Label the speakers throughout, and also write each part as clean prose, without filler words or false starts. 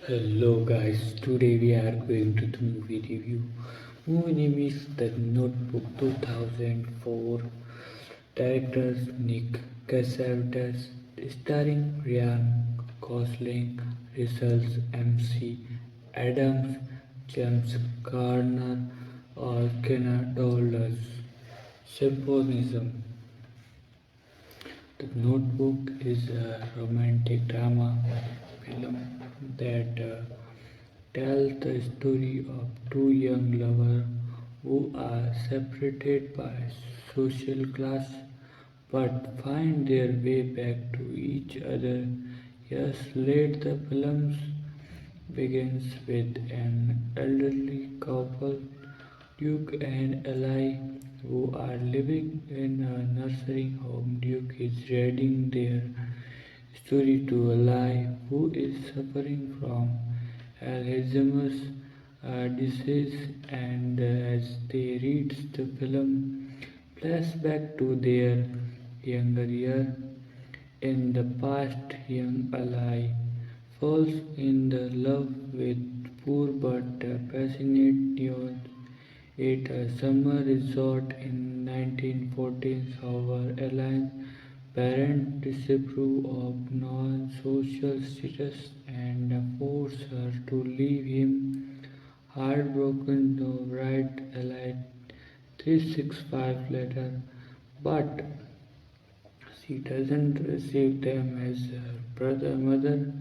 Speaker 1: Hello guys, today we are going to the movie review. Movie name is The Notebook 2004. Directors Nick Cassavetes, starring Ryan Gosling, Results MC Adams, James Garner, or Kenna Dollars. Symbolism. The Notebook is a romantic drama film that tells the story of two young lovers who are separated by social class but find their way back to each other. Years later, the film begins with an elderly couple, Duke and Ally, who are living in a nursing home. Duke is reading their story to Ally, who is suffering from Alzheimer's disease, and as they read the film, flashback to their younger year. In the past, young Ally falls in the love with poor but passionate youth at a summer resort in 1914s. However, Ally's parents disapprove of non-social status and force her to leave him. Heartbroken, to write Ally 365 later, but she doesn't receive them as her brother mother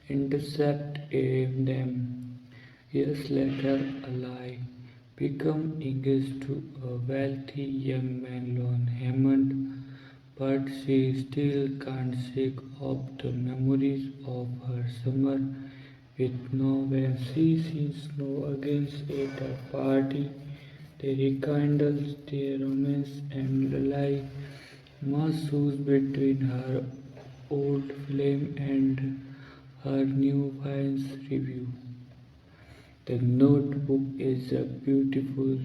Speaker 1: intercept them. Years later, Ally become engaged to a wealthy young man, Lon Hammond, but she still can't shake off the memories of her summer with Snow. When she sees Snow against at a party, they rekindle their romance and Ally must choose between her old flame and her new finds review. The Notebook is a beautiful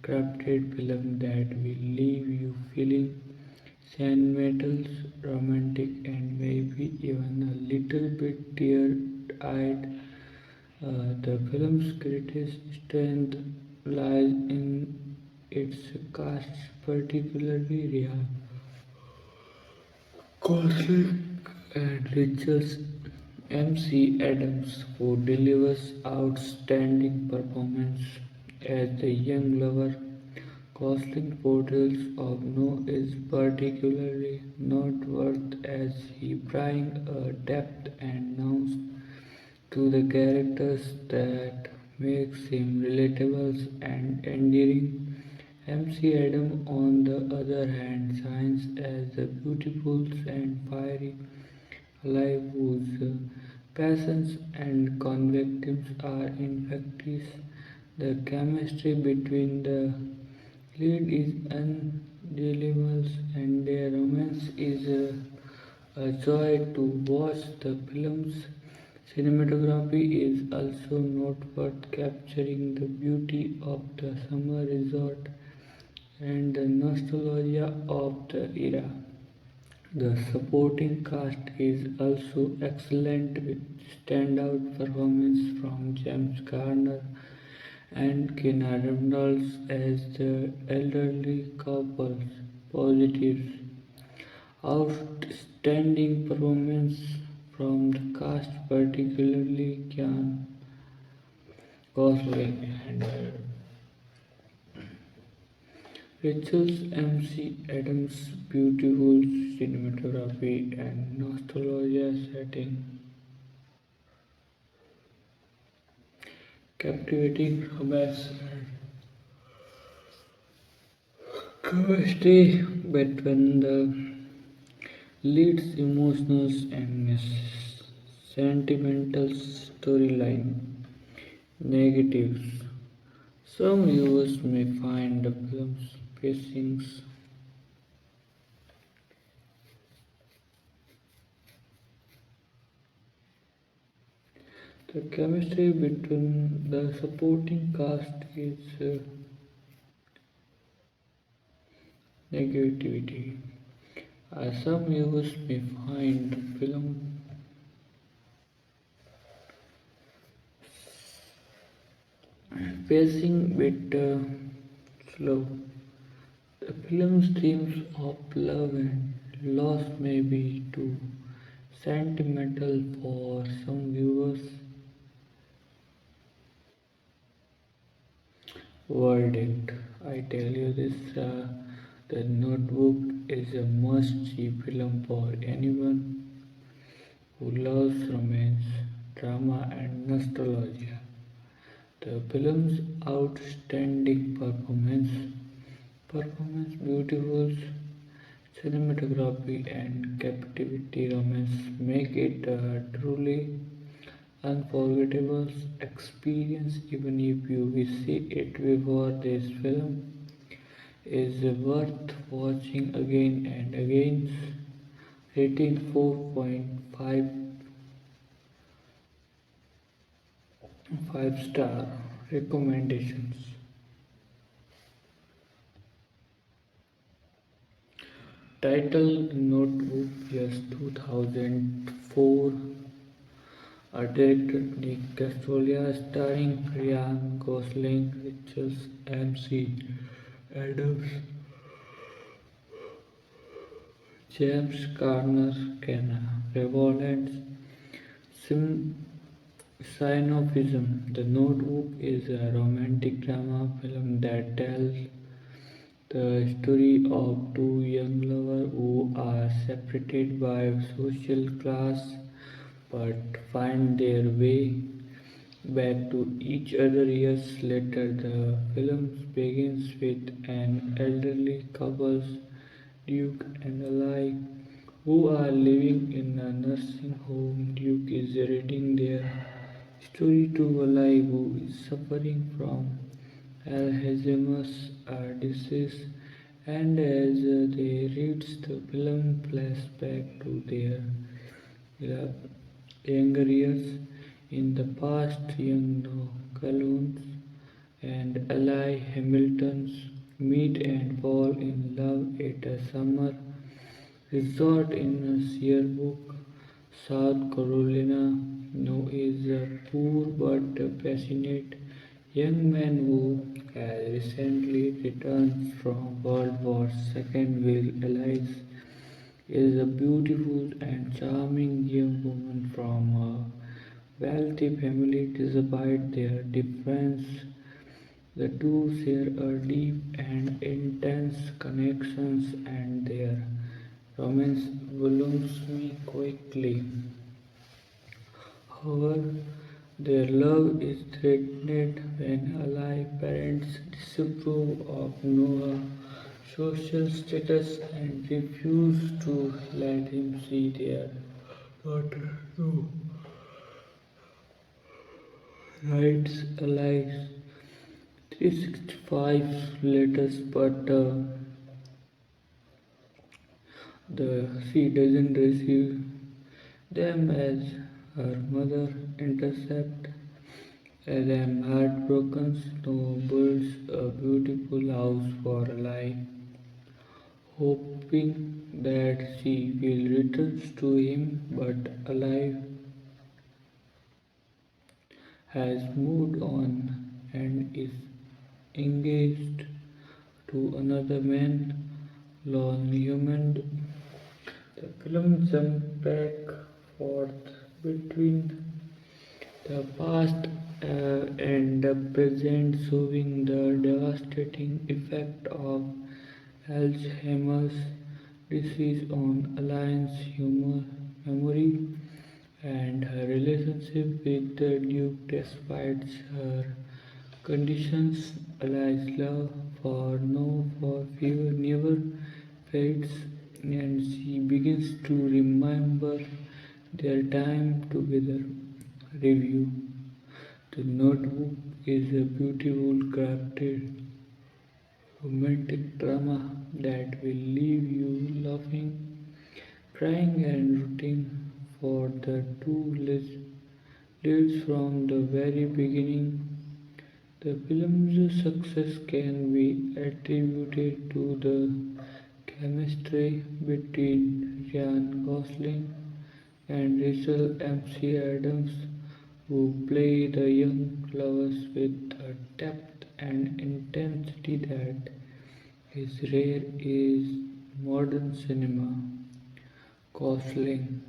Speaker 1: crafted film that will leave you feeling sentimental, romantic, and maybe even a little bit tear-eyed. The film's greatest strength lies in its cast, particularly Ryan Gosling and Richard's MC Adams, who delivers outstanding performance as the young lover. Gosling's portrayal of No is particularly noteworthy as he brings a depth and nuance to the characters that makes him relatable and endearing. MC Adam, on the other hand, shines as a beautiful and fiery life whose passions and convictions are infectious. The chemistry between the lead is undeniable, and their romance is a joy to watch. The film's cinematography is also noteworthy, capturing the beauty of the summer resort and the nostalgia of the era. The supporting cast is also excellent with standout performance from James Garner and Keena Reynolds as the elderly couple's positives. Outstanding performance from the cast, particularly Kian Gosling and Rachel's MC Adams' beautiful cinematography and nostalgia setting, captivating romance and chemistry between the leads, emotional and sentimental storyline. Negatives. Some viewers may find the film's pacings the chemistry between the supporting cast is negativity. Some viewers may find the film pacing bit slow. The film's themes of love and loss may be too sentimental for some viewers. Verdict. I tell you this, The Notebook is a must-see film for anyone who loves romance, drama and nostalgia. The film's outstanding performance, beautiful cinematography and captivity romance make it a truly unforgettable experience even if you will see it before. This film is worth watching again and again. Rating 4.5 5 star. Recommendations. Title Notebook, yes, 2004. Directed Nick Castolia, starring Ryan Gosling, Rachel Adams, James Garner, Kenna Revolent, Sim Synophism. The Notebook is a romantic drama film that tells the story of two young lovers who are separated by social class but find their way back to each other years later. The film begins with an elderly couple, Duke and Ally, who are living in a nursing home. Duke is reading their story to Ally, who is suffering from Alzheimer's disease, and as they read the film, flashback to their uh, younger years in the past. Young Colons and Ally Hamiltons meet and fall in love at a summer resort in Sherbrooke, South Carolina. No is a poor but passionate young man who has recently returned from World War II. Will Alice is a beautiful and charming young woman from a wealthy family. Despite their difference, the two share a deep and intense connections, and their romance blooms me quickly. However, their love is threatened when ally parents disapprove of Noah's social status and refuse to let him see their daughter too. Writes Ally's 365 letters, but she doesn't receive them as her mother intercepts. As I'm heartbroken, Snow builds a beautiful house for Ally, hoping that she will return to him, but Ally has moved on and is engaged to another man, Lon Human. The film jumps back forth between the past and the present, showing the devastating effect of Alzheimer's disease on Alliance's memory and her relationship with the Duke. Despite her conditions, Alliance's love for no for fear never fades, and she begins to remember their time together. Review. The Notebook is a beautiful crafted romantic drama that will leave you laughing, crying and rooting for the two leads from the very beginning. The film's success can be attributed to the chemistry between Ryan Gosling and Rachel McAdams, who play the young lovers with a depth and intensity that is rare in modern cinema. Gosling,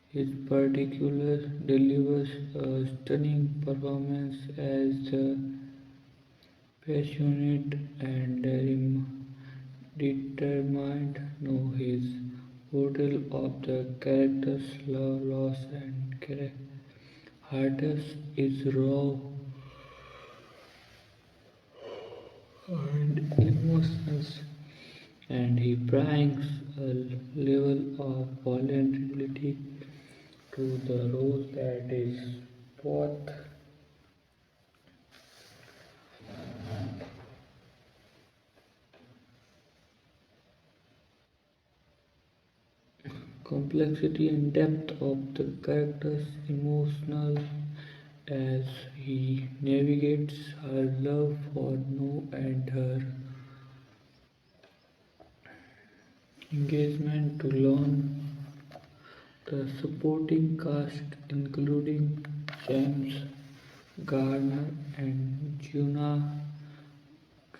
Speaker 1: his particular delivers a stunning performance as the passionate and determined know his portrayal of the character's love, loss, and hardness is raw and emotional, and he brings a level of vulnerability to the role that is both complexity and depth of the character's emotional as he navigates her love for No and her engagement to learn. The supporting cast, including James Garner and Juna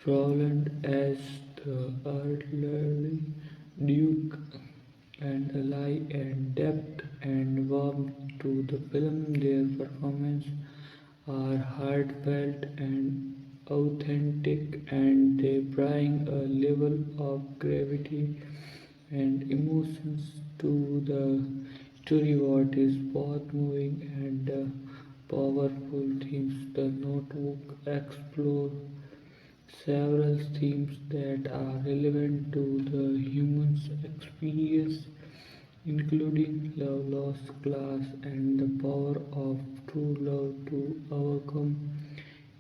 Speaker 1: Rowland as the elderly Duke, and ally and depth and warmth to the film. Their performances are heartfelt and authentic, and they bring a level of gravity and emotions to the story what is both moving and powerful themes. The Notebook explore several themes that are relevant to the human's experience, including love, loss, class, and the power of true love to overcome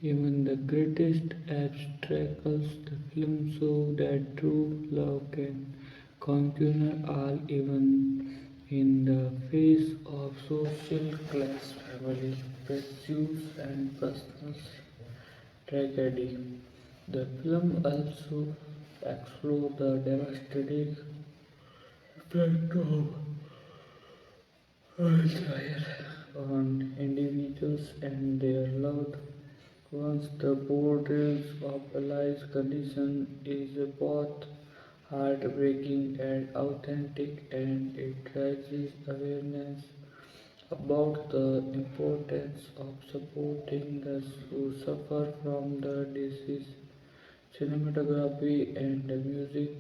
Speaker 1: even the greatest obstacles. The film shows that true love can conquer all, even in the face of social class, family prejudice, and personal tragedy. The film also explores the devastating effect of desire on individuals and their loved ones. The portrayal of Eli's condition is both heartbreaking and authentic, and it raises awareness about the importance of supporting those who suffer from the disease. Cinematography and music.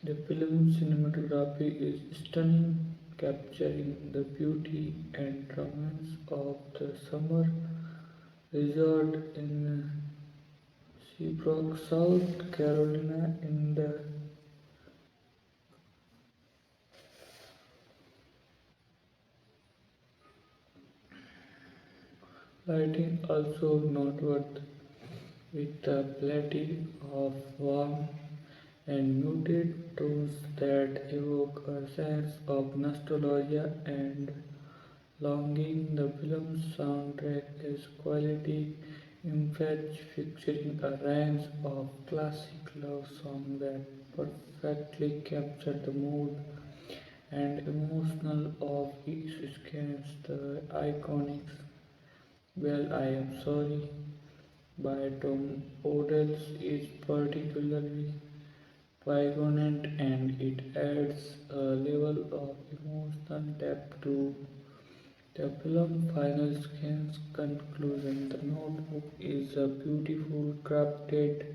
Speaker 1: The film's cinematography is stunning, capturing the beauty and romance of the summer resort in Seabrook, South Carolina. In the lighting also noteworthy, with a plenty of warm and muted tones that evoke a sense of nostalgia and longing. The film's soundtrack is quality image, featuring a range of classic love songs that perfectly capture the mood and emotional of each scene. The iconic "Well, I Am Sorry" by Tom Odell is particularly poignant, and it adds a level of emotional depth to the film's final scene's conclusion. The Notebook is a beautiful, crafted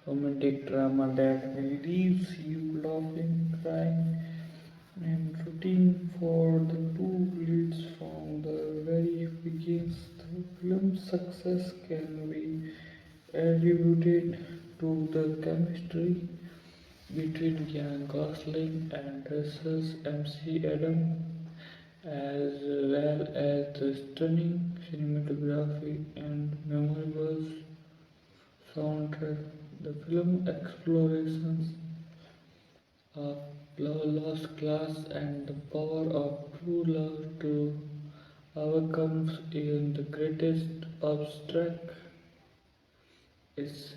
Speaker 1: romantic drama that will leaves you laughing, crying, and rooting for the two leads from the very beginning. The film's success can be attributed to the chemistry between Ryan Gosling and Russell's McAdams, as well as the stunning cinematography and memorable soundtrack. The film explorations of love, lost class, and the power of true love to overcome even the greatest obstacle. It's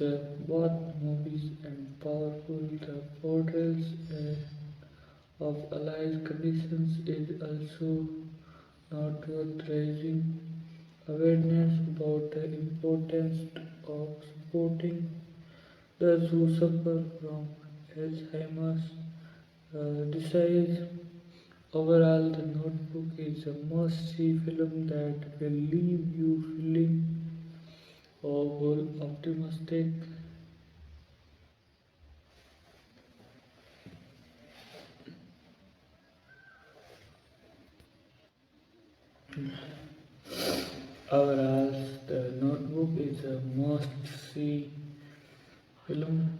Speaker 1: both movies and powerful. The portrayals of allied conditions is also not just raising awareness about the importance of supporting those who suffer from Alzheimer's disease. Overall, The Notebook is a must-see film that will leave you feeling hopeful, optimistic. Overall, The Notebook is a must-see film.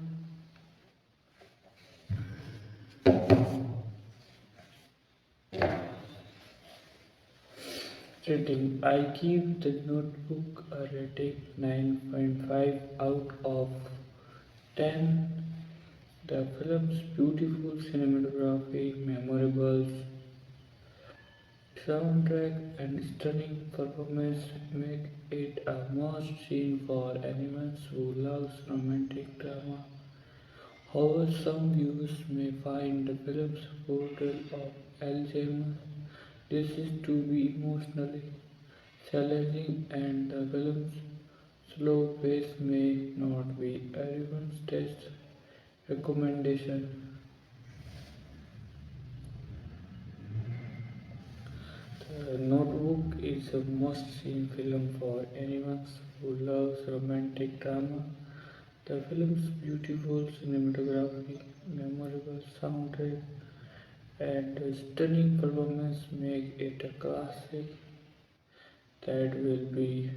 Speaker 1: Rating: I give The Notebook a rating 9.5 out of 10. The film's beautiful cinematography, memorable soundtrack, and stunning performance make it a must-see for anyone who loves romantic drama. However, some viewers may find the film's portrayal of Alzheimer's disease to be emotionally challenging, and the film's slow pace may not be everyone's taste. Recommendation: The Notebook is a must-see film for anyone who loves romantic drama. The film's beautiful cinematography, memorable soundtrack, and stunning performance make it a classic that will be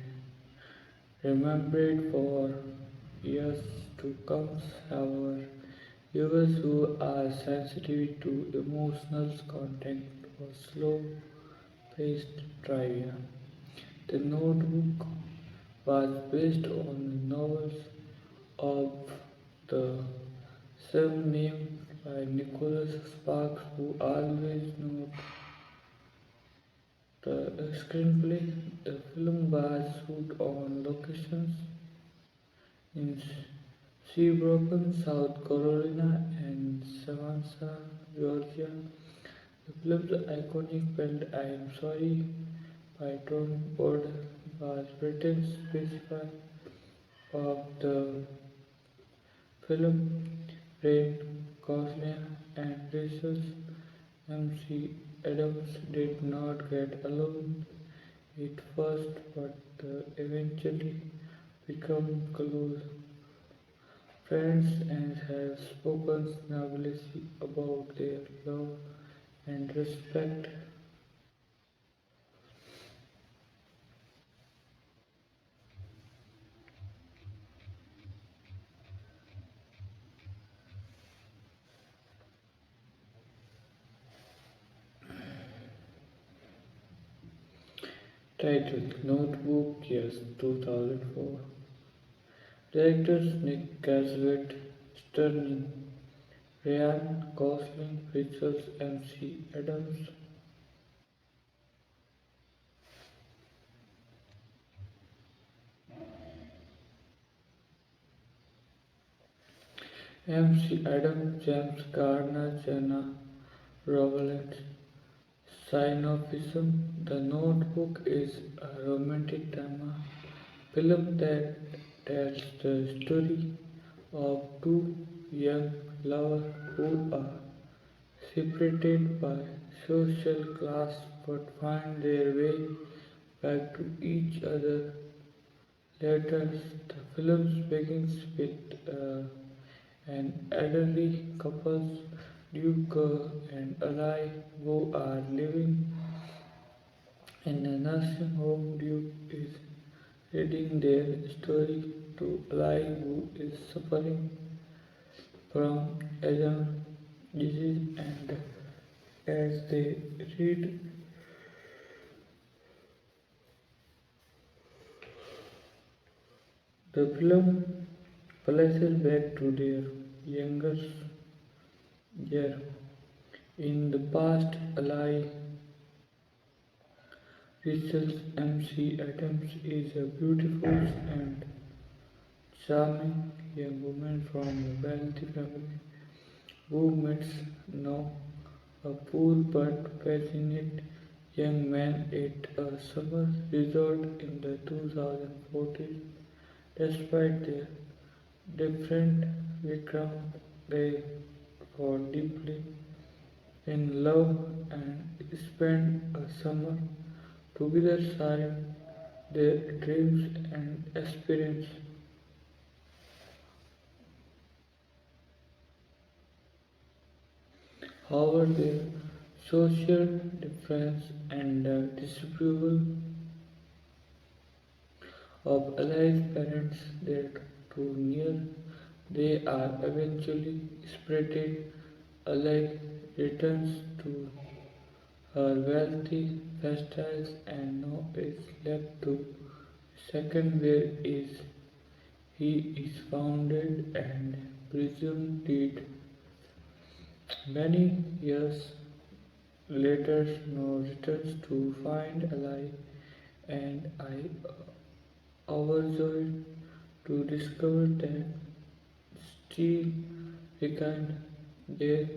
Speaker 1: remembered for years to come. However, viewers who are sensitive to emotional content or slow-paced trivia. The Notebook was based on the novels of the same name by Nicholas Sparks, who always noted the screenplay. The film was shot on locations in Seabrook, South Carolina, and Savannah, Georgia. The film's iconic band "I Am Sorry" by Tom Ford was written specifically of the film. Ryan Gosling and Rachel McAdams did not get along at first, but eventually become close friends and have spoken snugly about their love and respect. Titled Notebook, yes, 2004. Directors Nick Cassavet, Sterling, Ryan Gosling, Rachel McAdams. McAdams, James Garner, Jenna Rowland. Synopsis: The Notebook is a romantic drama film that tells the story of two young lovers who are separated by social class but find their way back to each other later. The film begins with an elderly couple, Duke and Eli, who are living in a nursing home. Duke is reading their story to Eli, who is suffering from Alzheimer's disease, and as they read, the film flashes back to their younger year. In the past, Eli Rachel's McAdams is a beautiful and charming young woman from a wealthy family who meets now a poor but passionate young man at a summer resort in the 2014. Despite their different backgrounds, they fall deeply in love and spend a summer together sharing their dreams and experiences. However, their social difference and the disapproval of allied parents that too near, they are eventually separated. Ally returns to her wealthy lifestyles and now is left to second where is he is founded and presumed dead. Many years later, Snow returns to find Ally and I overjoyed to discover that still reckoned their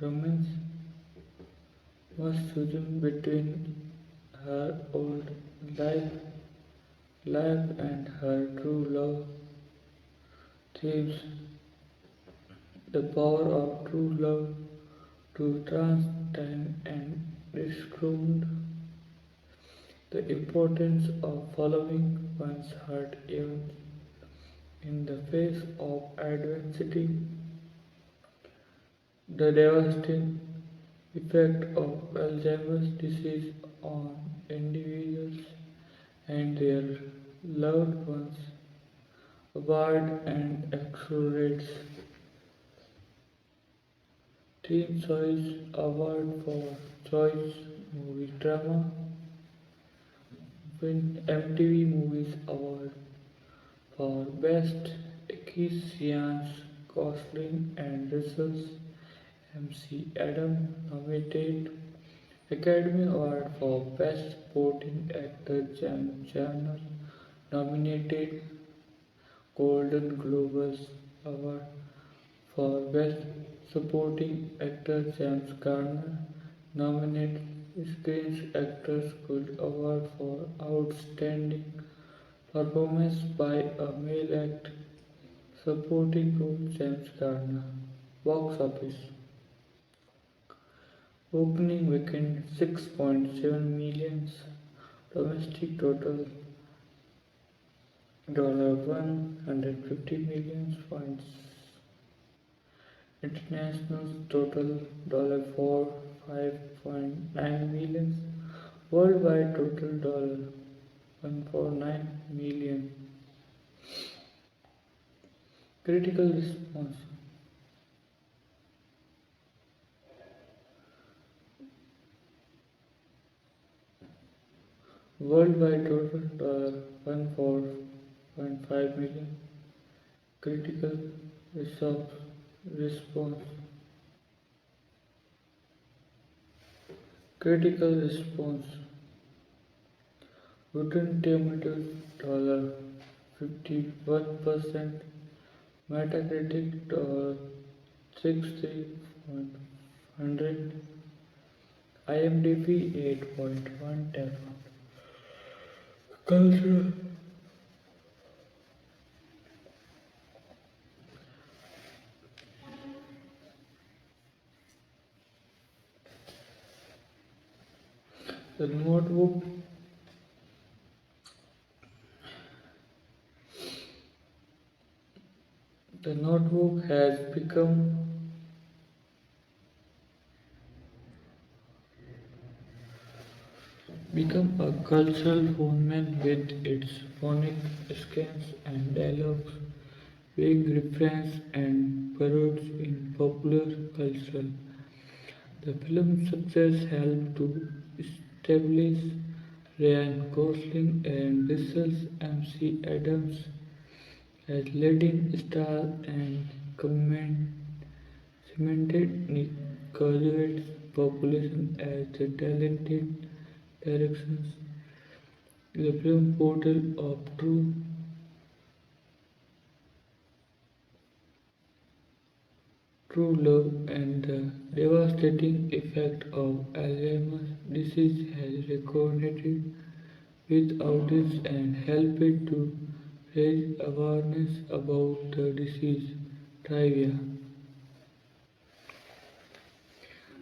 Speaker 1: romance was chosen between her old life, life and her true love. Themes: the power of true love to trans time and described the importance of following one's heart even in the face of adversity, the devastating effect of Alzheimer's disease on individuals and their loved ones, award and accelerates Teen Choice Award for Choice Movie Drama, win MTV Movies Award for Best Acquisitions, Gosling and Russell's McAdams nominated Academy Award for Best Supporting Actor James Garner nominated Golden Globes Award for Best Supporting Actor James Garner nominated Screen Actors Guild Award for Outstanding Performance by a Male Actor Supporting Role James Garner. Box Office Opening weekend 6.7 million, domestic total $150 million, international total $4.5 million, worldwide total $149 million. Critical response worldwide total $14.5 million. Critical response critical response Rotten Tomatoes $51%, Metacritic 63.100, IMDb 8.110. Cultural The Notebook The Notebook has become a cultural phenomenon with its phonic scans and dialogues, being referenced and parodied in popular culture. The film's success helped to establish Ryan Gosling and Russell McAdams as leading stars and cemented Nick Cartwright's population as the talented directions. The film portrayal of true love and the devastating effect of Alzheimer's disease has recorded with audience and helped to raise awareness about the disease. Trivia: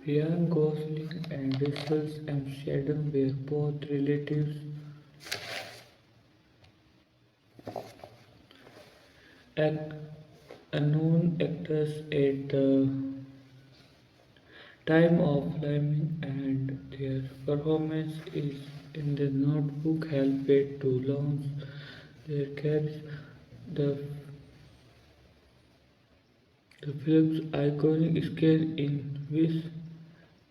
Speaker 1: Ryan Gosling and Rachel McAdams were both relatives, act, unknown actors at the time of filming, and their performance is in the notebook helped to launch their careers. The, the film's iconic scale in which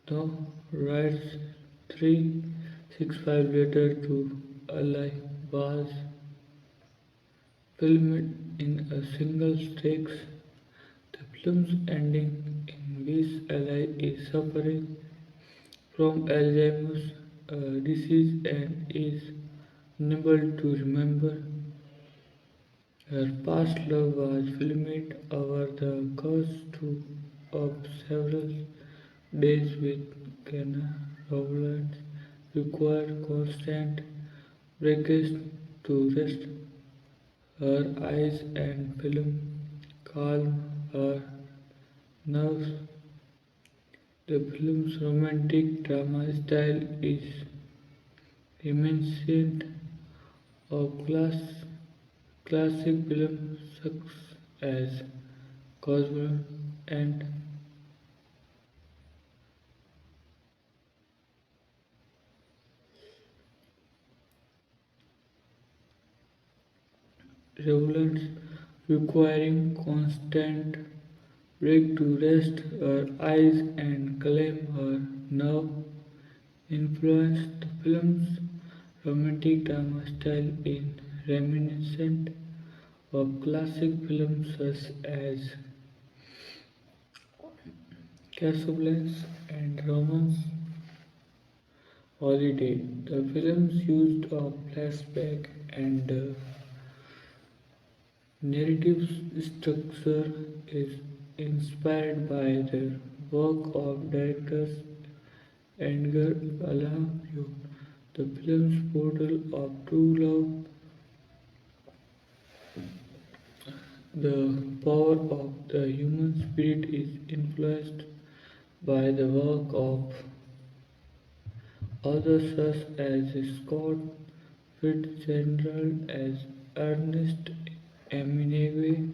Speaker 1: the writes 365 letter to Allah was filmed in a single take. The film's ending in which Allah is suffering from Alzheimer's disease and is unable to remember her past love was filmed over the of several days with camera rollouts required constant breaks to rest her eyes and film calm her nerves. The film's romantic drama style is reminiscent of classic films such as Gosling and Rowlands, requiring constant break to rest her eyes and calm her nerve, influenced the film's romantic drama style in reminiscent of classic films such as Casablanca and Romance Holiday. The films used a flashback and narrative structure is inspired by the work of directors Edgar Allan Poe. The film's portrayal of true love, the power of the human spirit, is influenced by the work of others such as Scott Fitzgerald as Ernest Hemingway.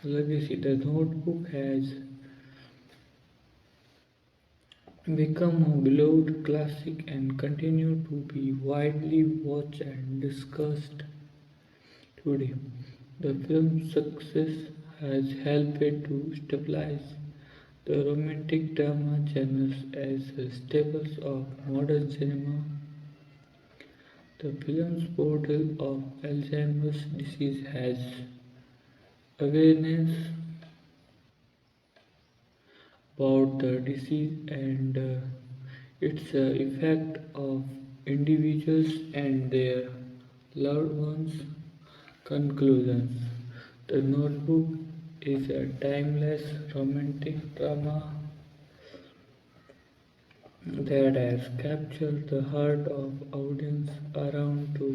Speaker 1: Legacy: The Notebook has become a beloved classic and continue to be widely watched and discussed today. The film's success has helped to stabilize the romantic drama genres as staples of modern cinema. The film's portrayal of Alzheimer's disease has awareness about the disease and its effect of individuals and their loved ones. Conclusions: The Notebook is a timeless romantic drama that has captured the heart of audience around the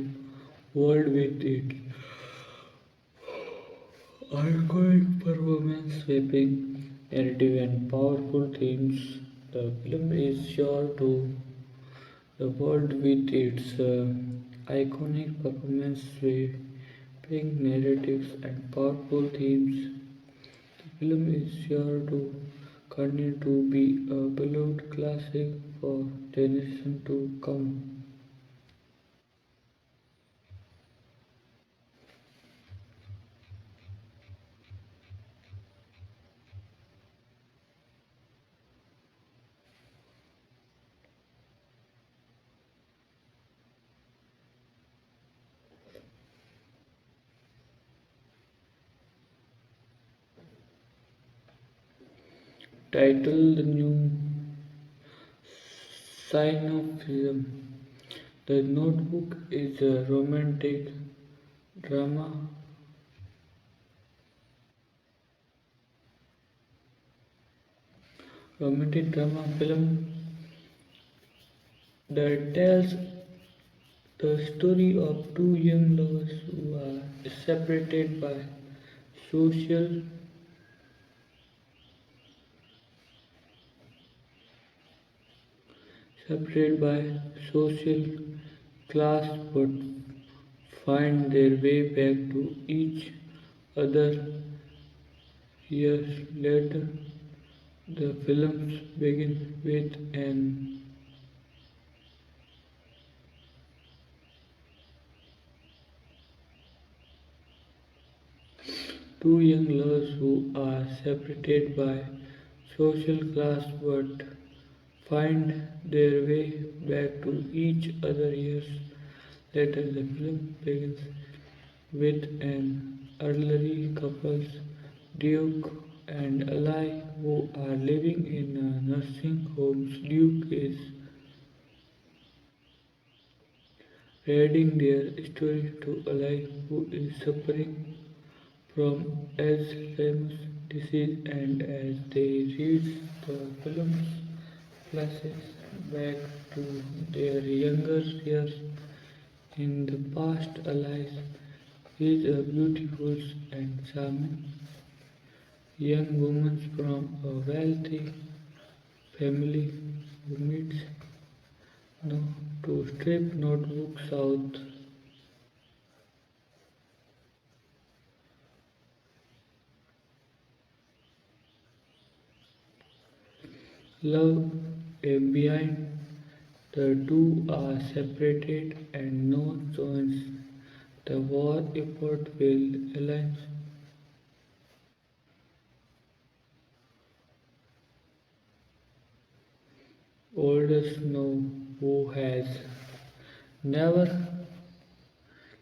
Speaker 1: world with its iconic performance, sweeping narrative, and powerful themes. The film is sure to the world with its iconic performance, sweeping narratives, and powerful themes. The film is sure to continue to be a beloved classic for generations to come. Title: The New Sign of Film. The Notebook is a romantic drama romantic drama film that tells the story of two young lovers who are separated by social separated by social class but find their way back to each other years later. The films begin with an two young lovers who are separated by social class but find their way back to each other years later. The film begins with an elderly couple, Duke and Ally, who are living in a nursing home. Duke is reading their story to Ally, who is suffering from Alzheimer's disease, and as they read the film flashes back to their younger years in the past. Alice is a beautiful and charming young woman from a wealthy family who meets no, to strip notebooks out. Love behind the two are separated and no joins the war effort will align. Oldest know who has never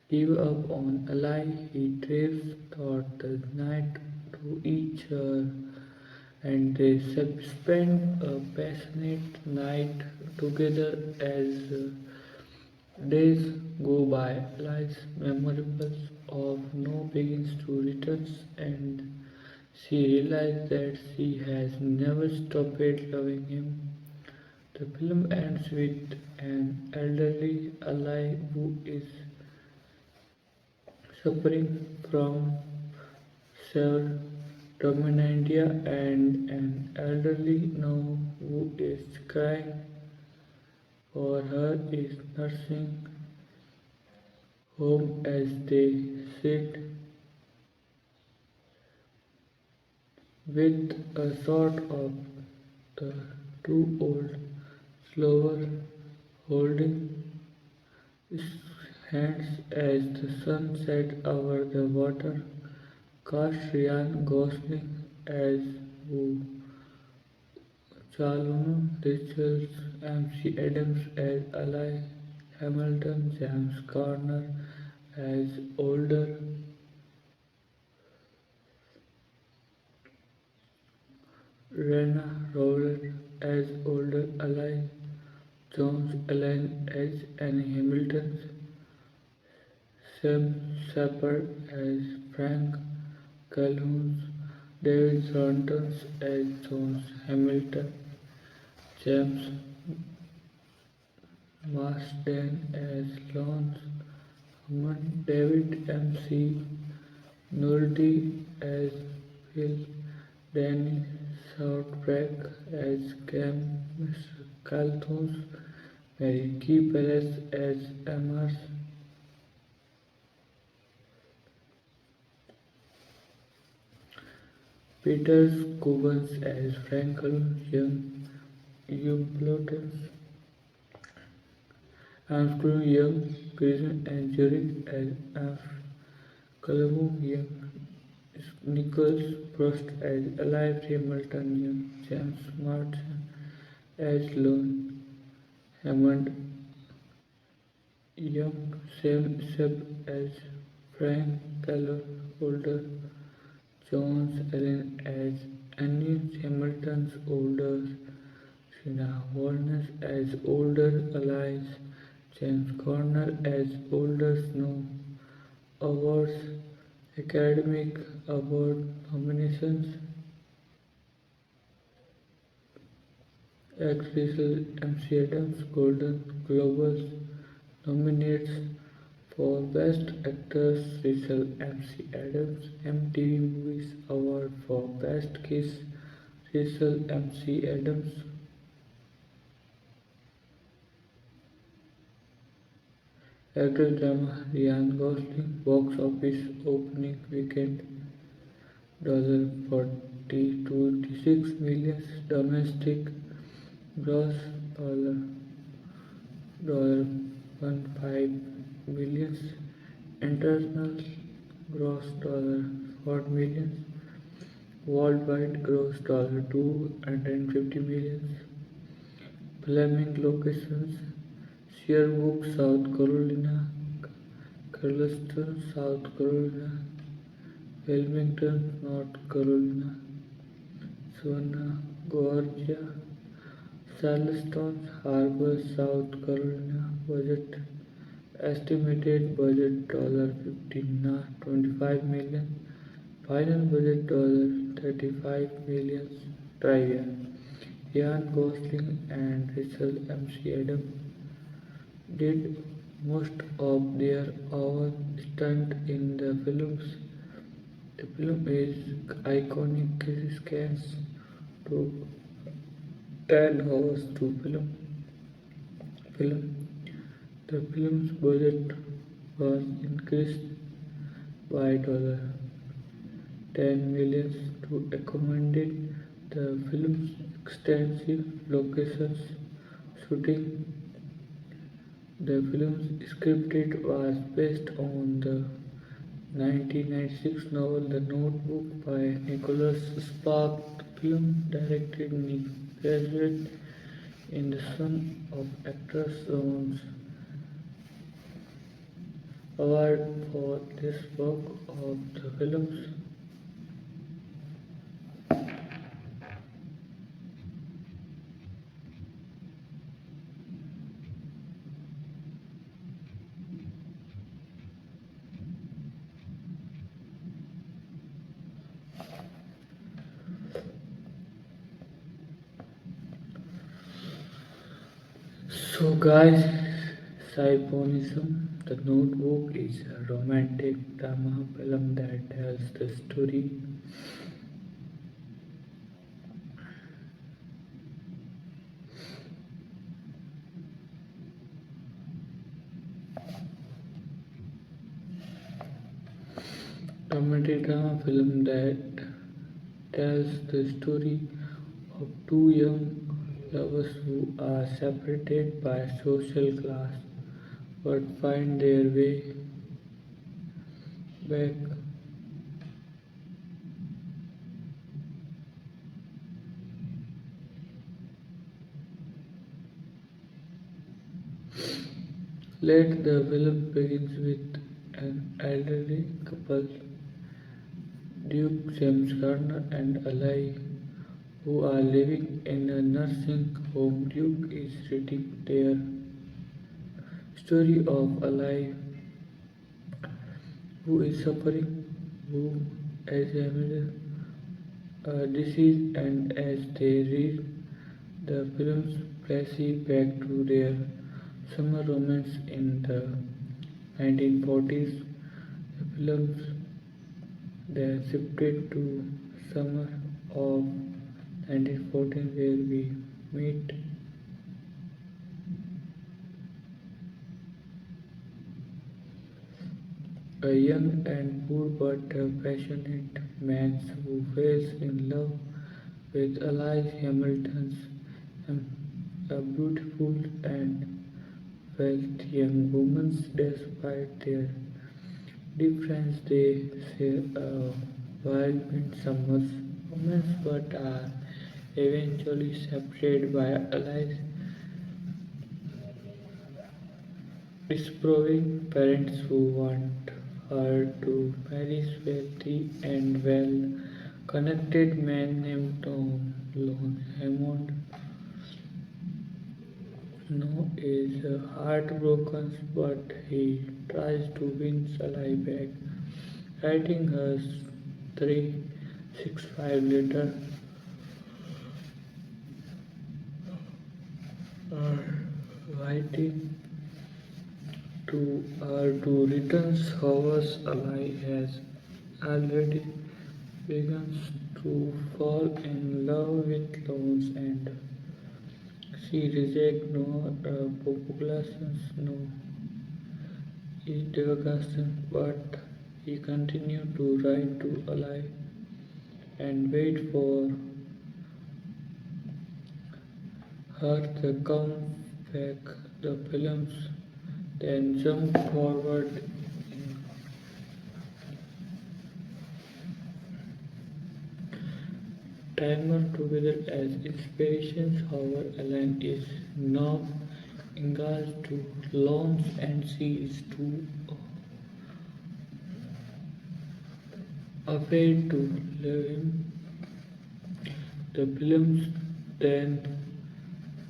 Speaker 1: give up on a lie. He drives thought the night to each other and they spend a passionate night together as days go by. Life's memorables of no begins to return and she realizes that she has never stopped loving him. The film ends with an elderly ally who is suffering from self-dominantia and an elderly now who is crying for her is nursing home as they sit with a shot of the two old slower holding hands as the sun sets over the water. Cast Ryan Gosling as Wu, Charlotte Richards, McAdams as Ally Hamilton, James Garner as older Rena Rowland as older Ally, Jones Allen as Annie Hamilton, Sam Shepard as Frank Calhoun, David Thornton as Jones Hamilton, James Marsden as Lawrence Hammond, David MC Nolte as Phil, Danny Southbrack as Cam, Mr. Calhoun, Mary Kay Perez as Emma, Peter Cogans as Frankel, Young Plotons, Armstrong Young, Grayson and Zurich as Colombo Young, Nicholas Prost as Alive Hamilton Young, James Martin as Lon Hammond Young, Sam Seb as Frank Keller older, Jones Allen as Annie Hamilton's older, Sina Warner as older allies, James Corner as older Snow. Awards Academic Award nominations Actress McAdams Golden Globes nominates for Best Actress Rachel McAdams MTV Movies Award for Best Kiss Rachel McAdams Actor Drama Ryan Gosling Box Office Opening Weekend $40 to 26 million Domestic Gross $1.5 million International Gross $4 million Worldwide Gross $250 million Filming Locations Sherbrooke, South Carolina Charleston, South Carolina Wilmington, North Carolina Savannah, Georgia Charleston Harbor, South Carolina Budget Estimated budget $25 million Final budget $35 million Trivia Ryan Gosling and Rachel McAdams did most of their own stunt in the films. The film is iconic scans to 10 hours to film. The film's budget was increased by $10 million to accommodate the film's extensive locations shooting. The film's script was based on the 1996 novel The Notebook by Nicholas Sparks. The film directed Nick Graduate in the Son of Actors Zones Award for this work of the films. So guys, Siphonism, The Notebook is a romantic drama film that tells the story romantic drama film that tells the story of two young lovers who are separated by social class but find their way back. Let the film begins with an elderly couple, Duke James Garner and Ally, who are living in a nursing home. Duke is reading their story of Ally, who is suffering who as a disease, and as they read the films flashes back to their summer romance in the 1940s. The films then shifted to summer of 1914 where we meet a young and poor but passionate man who falls in love with Alice Hamilton's a beautiful and wealthy young woman. Despite their difference, they share a whirlwind summer's romance but are eventually separated by Alice's disapproving parents who want her to marry wealthy and well-connected man named Tom Lone Hammond. No is heartbroken, but he tries to win Sally back, writing her 365 letter are writing to returns Howard's ally has already begun to fall in love with Lawrence and she rejects no populations, no is devastation, but he continued to write to ally and wait for her to come back. The films then jump forward in timer together as inspirations. However, Ellen is now engaged to Lawrence and she is too afraid to leave him. The films then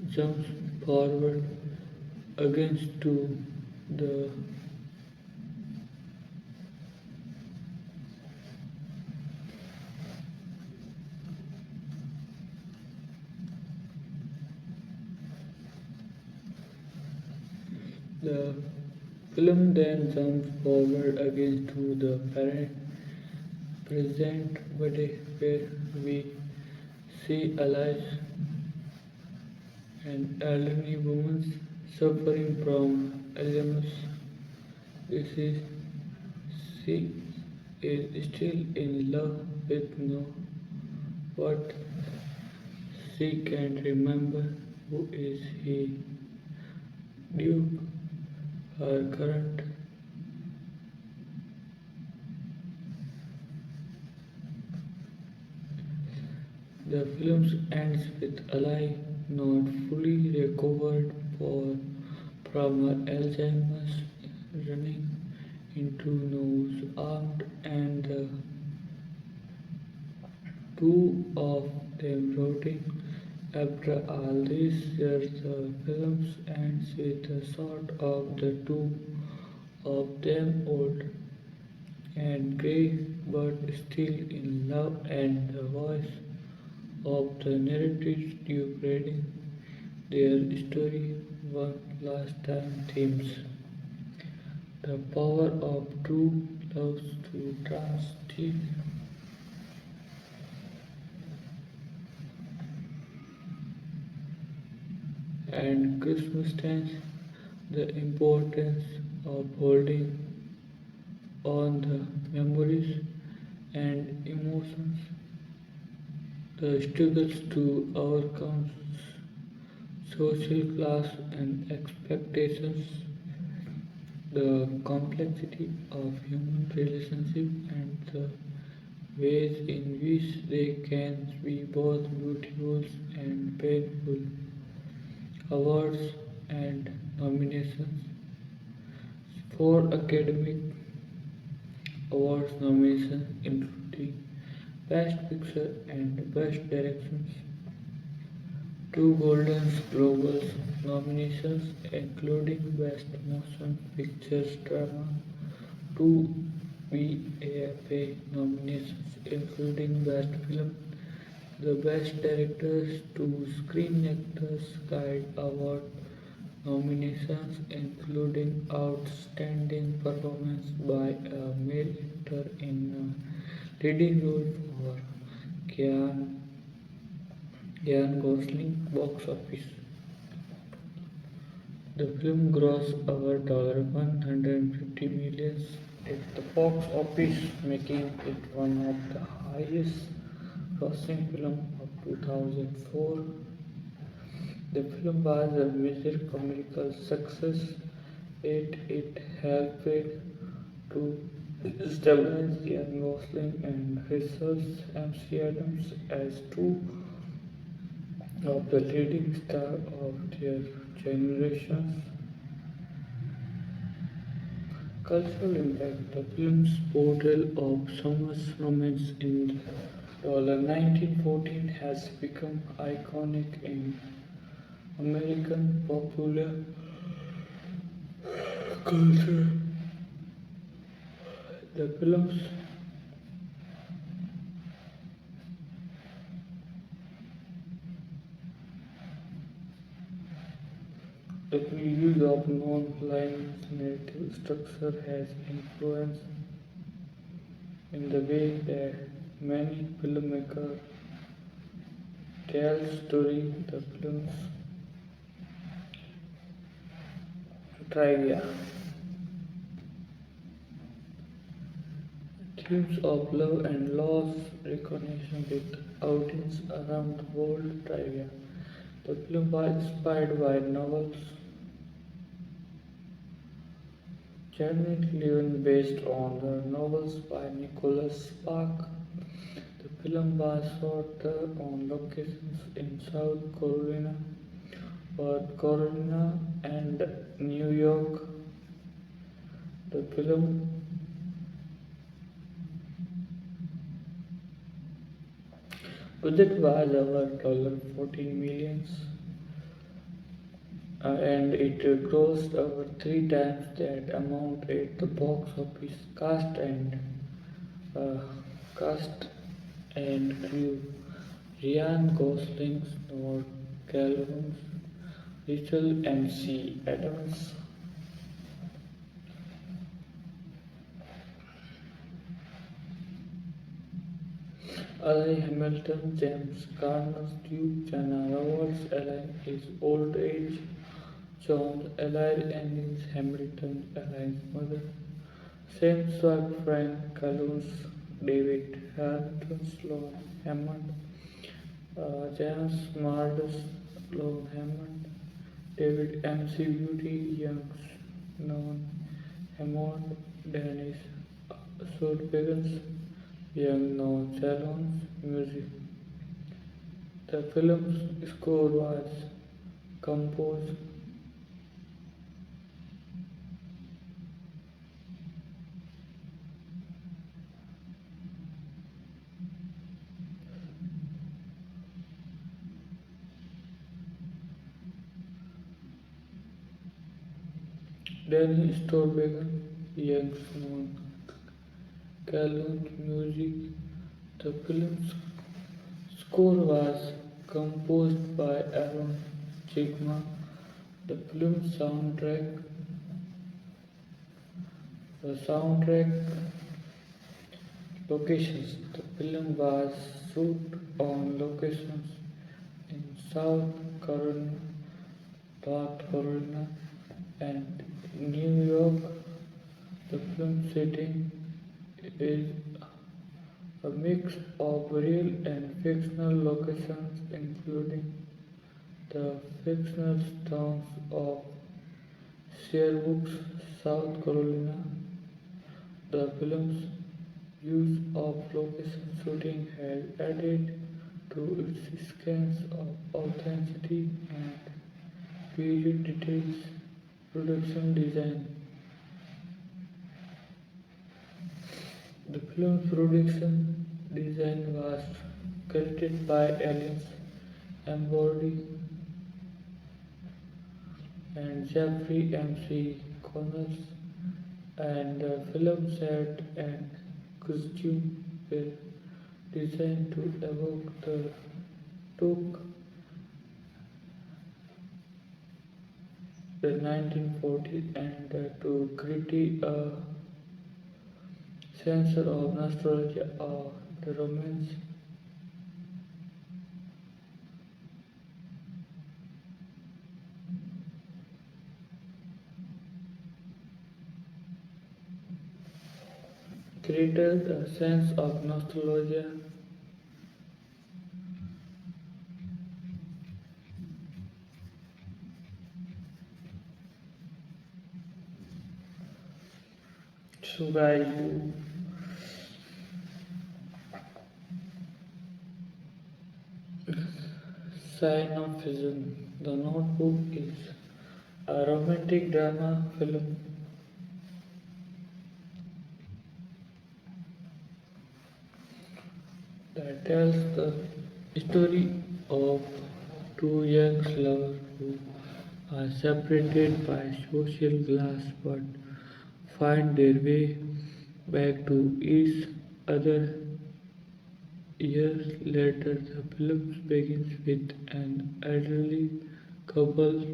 Speaker 1: jumps forward against to the the film then jumps forward against to the present day where we see allies and elderly women suffering from illness. This is she is still in love with no what she can remember who is he. Duke, her current the film ends with Ali not fully recovered from her Alzheimer's running into nose armed and the two of them rotting. After all these years, the film ends with a shot of the two of them old and grey but still in love and the voice of the narrative Duke reading their story one last time themes. The power of true love to transcend and Christmas times the importance of holding on the memories and emotions, the struggles to overcome social class and expectations, the complexity of human relationships and the ways in which they can be both beautiful and painful. Awards and nominations. For academic awards nominations including Best Picture and Best Directions. Two Golden Globes nominations including Best Motion Picture Drama. Two BAFTA nominations including Best Film, the Best Directors, two Screen Actors Guild Award nominations including Outstanding Performance by a Male Actor in a Leading Role for Gyan, Gosling box office. The film grossed over $150 million at the box office, making it one of the highest grossing films of 2004. The film was a major commercial success, yet it helped to establish Ryan Gosling and Rachel McAdams as two of the leading stars of their generation. Cultural impact. The film's portrayal of summer's romance in 1914 has become iconic in American popular culture. The film's use of non-linear narrative structure has influenced in the way that many filmmakers tell stories. The film's trivia. Themes of love and loss recognition with audience around the world trivia. The film was inspired by novels Janet Lewin based on the novels by Nicholas Spark. The film was shot on locations in South Carolina, North Carolina, and New York. The film budget was over $14 million and it grossed over three times that amount at the box office. Uh, cast and crew: Ryan Gosling, Noel Calhoun, Rachel McAdams, Ali Hamilton, James Garner, Duke, Jana Roberts, Ellen is old age, John Eli and is Hamilton, Ellen's mother, Sam Swag, Frank Calhoun, David Hamilton, Sloan Hammond, James Mardus, Sloan Hammond, David MC Beauty, Young, Known Hammond, Dennis Soderbergh's Young No Chalons music. The film's score was composed Dennis Soderbergh, Young Known Chalons music. The film's score was composed by Aaron Chigma. The film soundtrack locations. The film was shot on locations in South Carolina, North Carolina, and New York. The film setting is a mix of real and fictional locations, including the fictional towns of Sherbrooke, South Carolina. The film's use of location shooting has added to its sense of authenticity and period details. Production design. The film's production design was created by Alice Embody and Jeffrey MC Connors, and the film set and costume were designed to evoke the took the 1940s and to create a sense of nostalgia or the romance. Created a sense of nostalgia. Sugayu Sign of Vision. The Notebook is a romantic drama film that tells the story of two young lovers who are separated by social glass but find their way back to each other years later. The film begins with an elderly couple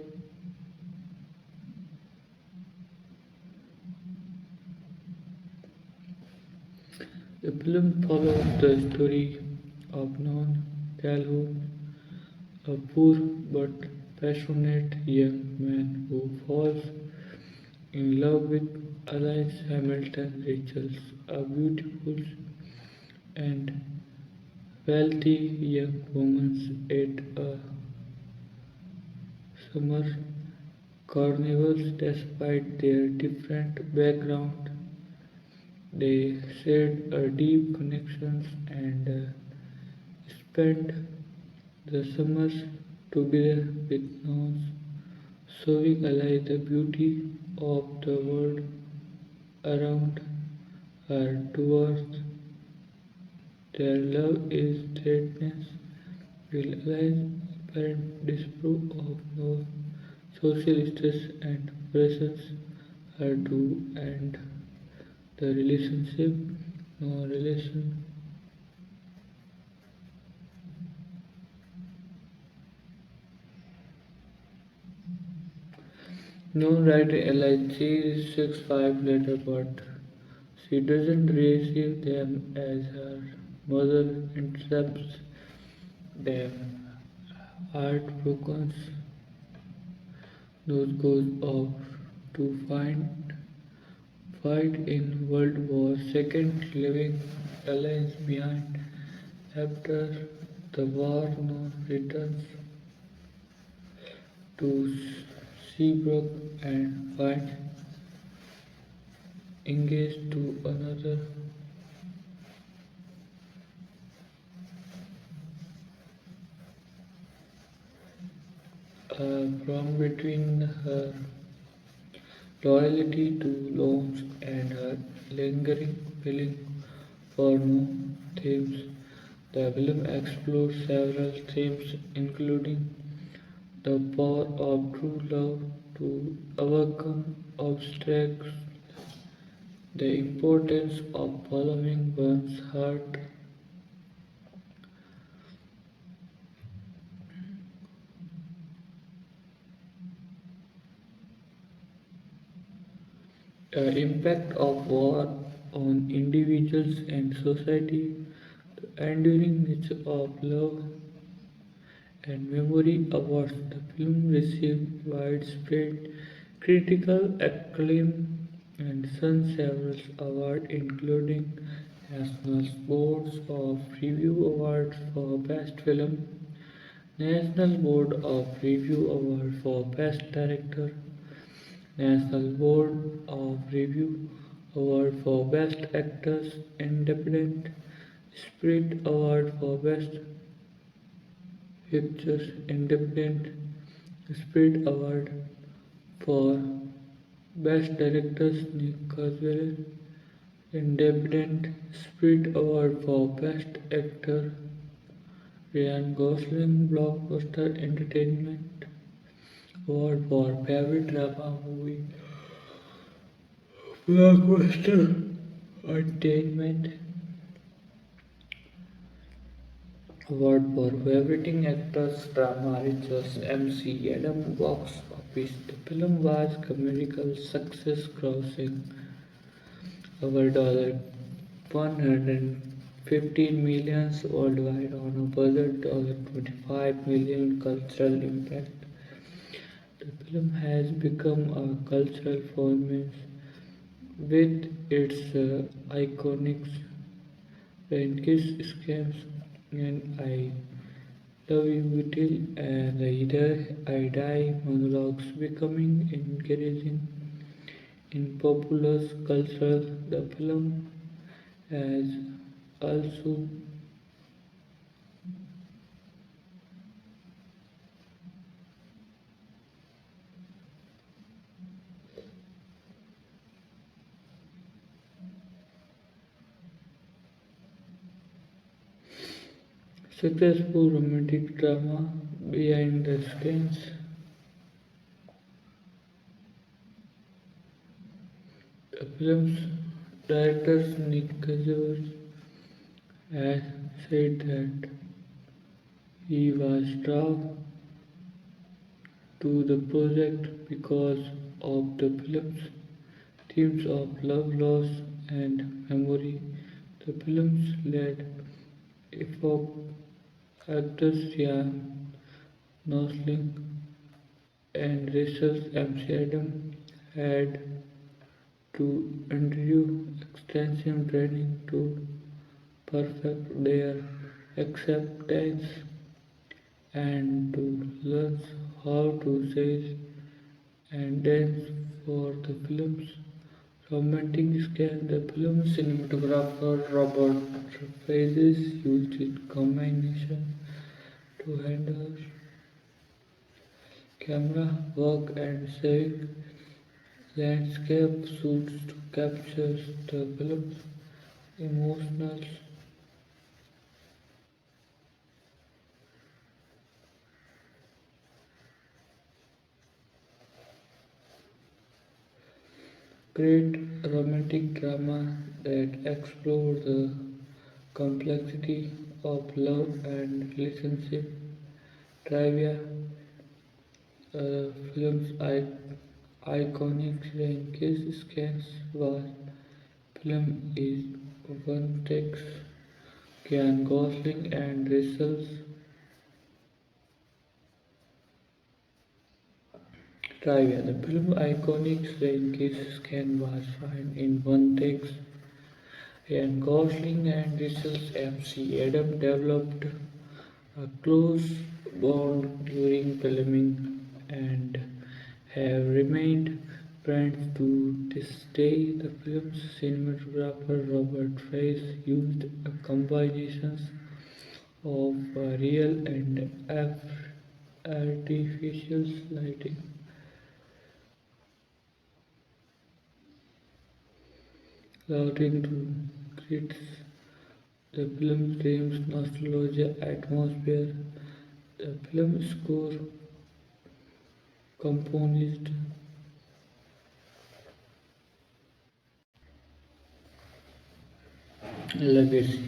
Speaker 1: The film follows the story of non childhood, a poor but passionate young man who falls in love with Alice Hamilton Richards, a beautiful and wealthy young woman at a summer carnival. Despite their different backgrounds, they shared a deep connections and spent the summers together with Nose, showing Alice the beauty of the world around her. Towards their love is threatened will Alice's apparent disprove of no social stress and pressures her to end the relationship. No relation. No writer Alice sees 6 5 later, but she doesn't receive them as her mother intercepts them. Heartbroken, those goes off to fight in World War II, leaving alliance behind. After the war, no returns to Seabrook and finds engaged to another. From between her loyalty to loans and her lingering feeling for no themes. The film explores several themes, including the power of true love to overcome obstacles, the importance of following one's heart, the impact of war on individuals and society, the enduring nature of love and memory awards. The film received widespread critical acclaim and won several awards, including National Boards of Review Award for Best Film, National Board of Review Award for Best Director, National Board of Review Award for Best Actors, Independent Spirit Award for Best Pictures, Independent Spirit Award for Best Directors, Nick Coswell, Independent Spirit Award for Best Actor, Ryan Gosling, Blockbuster Entertainment Award for Favorite Drama Movie, Blockbuster Entertainment Award for Favorite Actors Drama Richards MC Adam Box Office. The film was commercial success, crossing over $115 million worldwide on a budget $25 million. Cultural impact. The film has become a cultural phenomenon with its iconic kiss scams and I love you till and I die monologues becoming encouraging in popular culture. The film has also successful romantic drama behind the scenes. The film's director Nick Cage has said that he was drawn to the project because of the film's themes of love, loss, and memory. The film's lead folk actors Ryan Gosling and Rachel McAdams had to undergo extensive training to perfect their acceptance and to learn how to say and dance for the film's romantic scene. The film's cinematographer Robert Faces used a combination to handle camera work and civic landscape shoots to capture the film's emotional great romantic drama that explores the complexity of love and relationship. Trivia: film's iconic kiss scans was film is one takes Ryan Gosling and Rachel's trivia. The film iconic kiss scan was shot in one takes. Ryan Gosling and Rachel's MC Adam developed a close bond during filming and have remained friends to this day. The film's cinematographer Robert Fries used a combination of real and artificial lighting, allowing to create the film's themes, nostalgia, atmosphere. The film score composed legacy.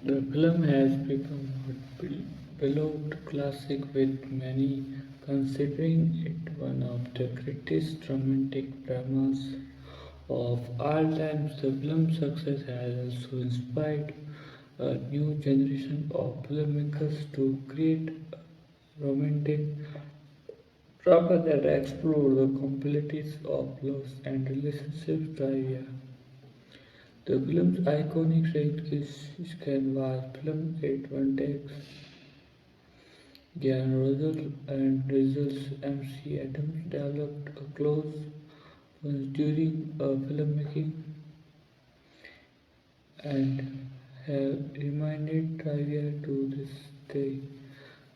Speaker 1: The film has become a beloved classic with many considering it one of the greatest romantic dramas of all time. The film's success has also inspired a new generation of filmmakers to create romantic drama that explore the complexities of love and relationships. Trivia: the film's iconic red kiss was filmed at one takes. Gyan Rosal and Rizal's MC Adams developed a close bond during filmmaking and have remained trivia to this day.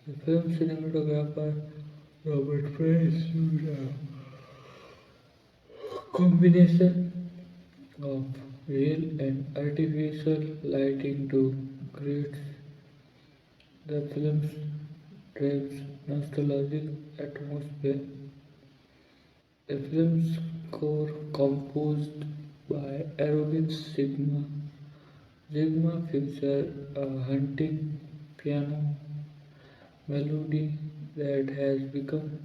Speaker 1: The film cinematographer Robert Price used a combination of real and artificial lighting to create the film's dreams nostalgic atmosphere. The film's score composed by Arrogance Sigma. Sigma featured a haunting piano melody that has become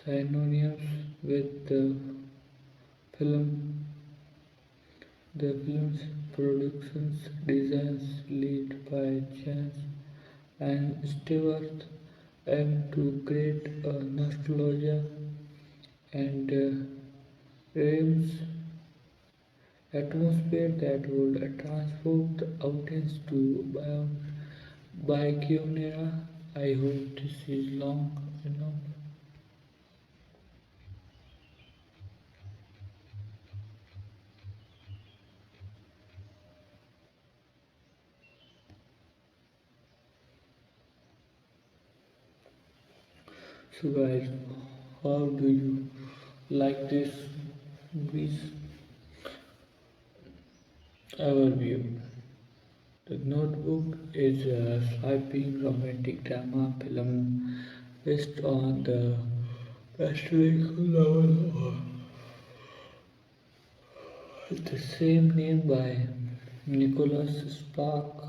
Speaker 1: synonymous with the film. The film's production designs led by Chance and Stewart aim to create a nostalgia and dreams atmosphere that would transport the audience to bygone era. I hope this is long enough. So guys, how do you like this brief overview? The Notebook is a sweeping romantic drama film based on the best-selling novel of the same name by Nicholas Spark.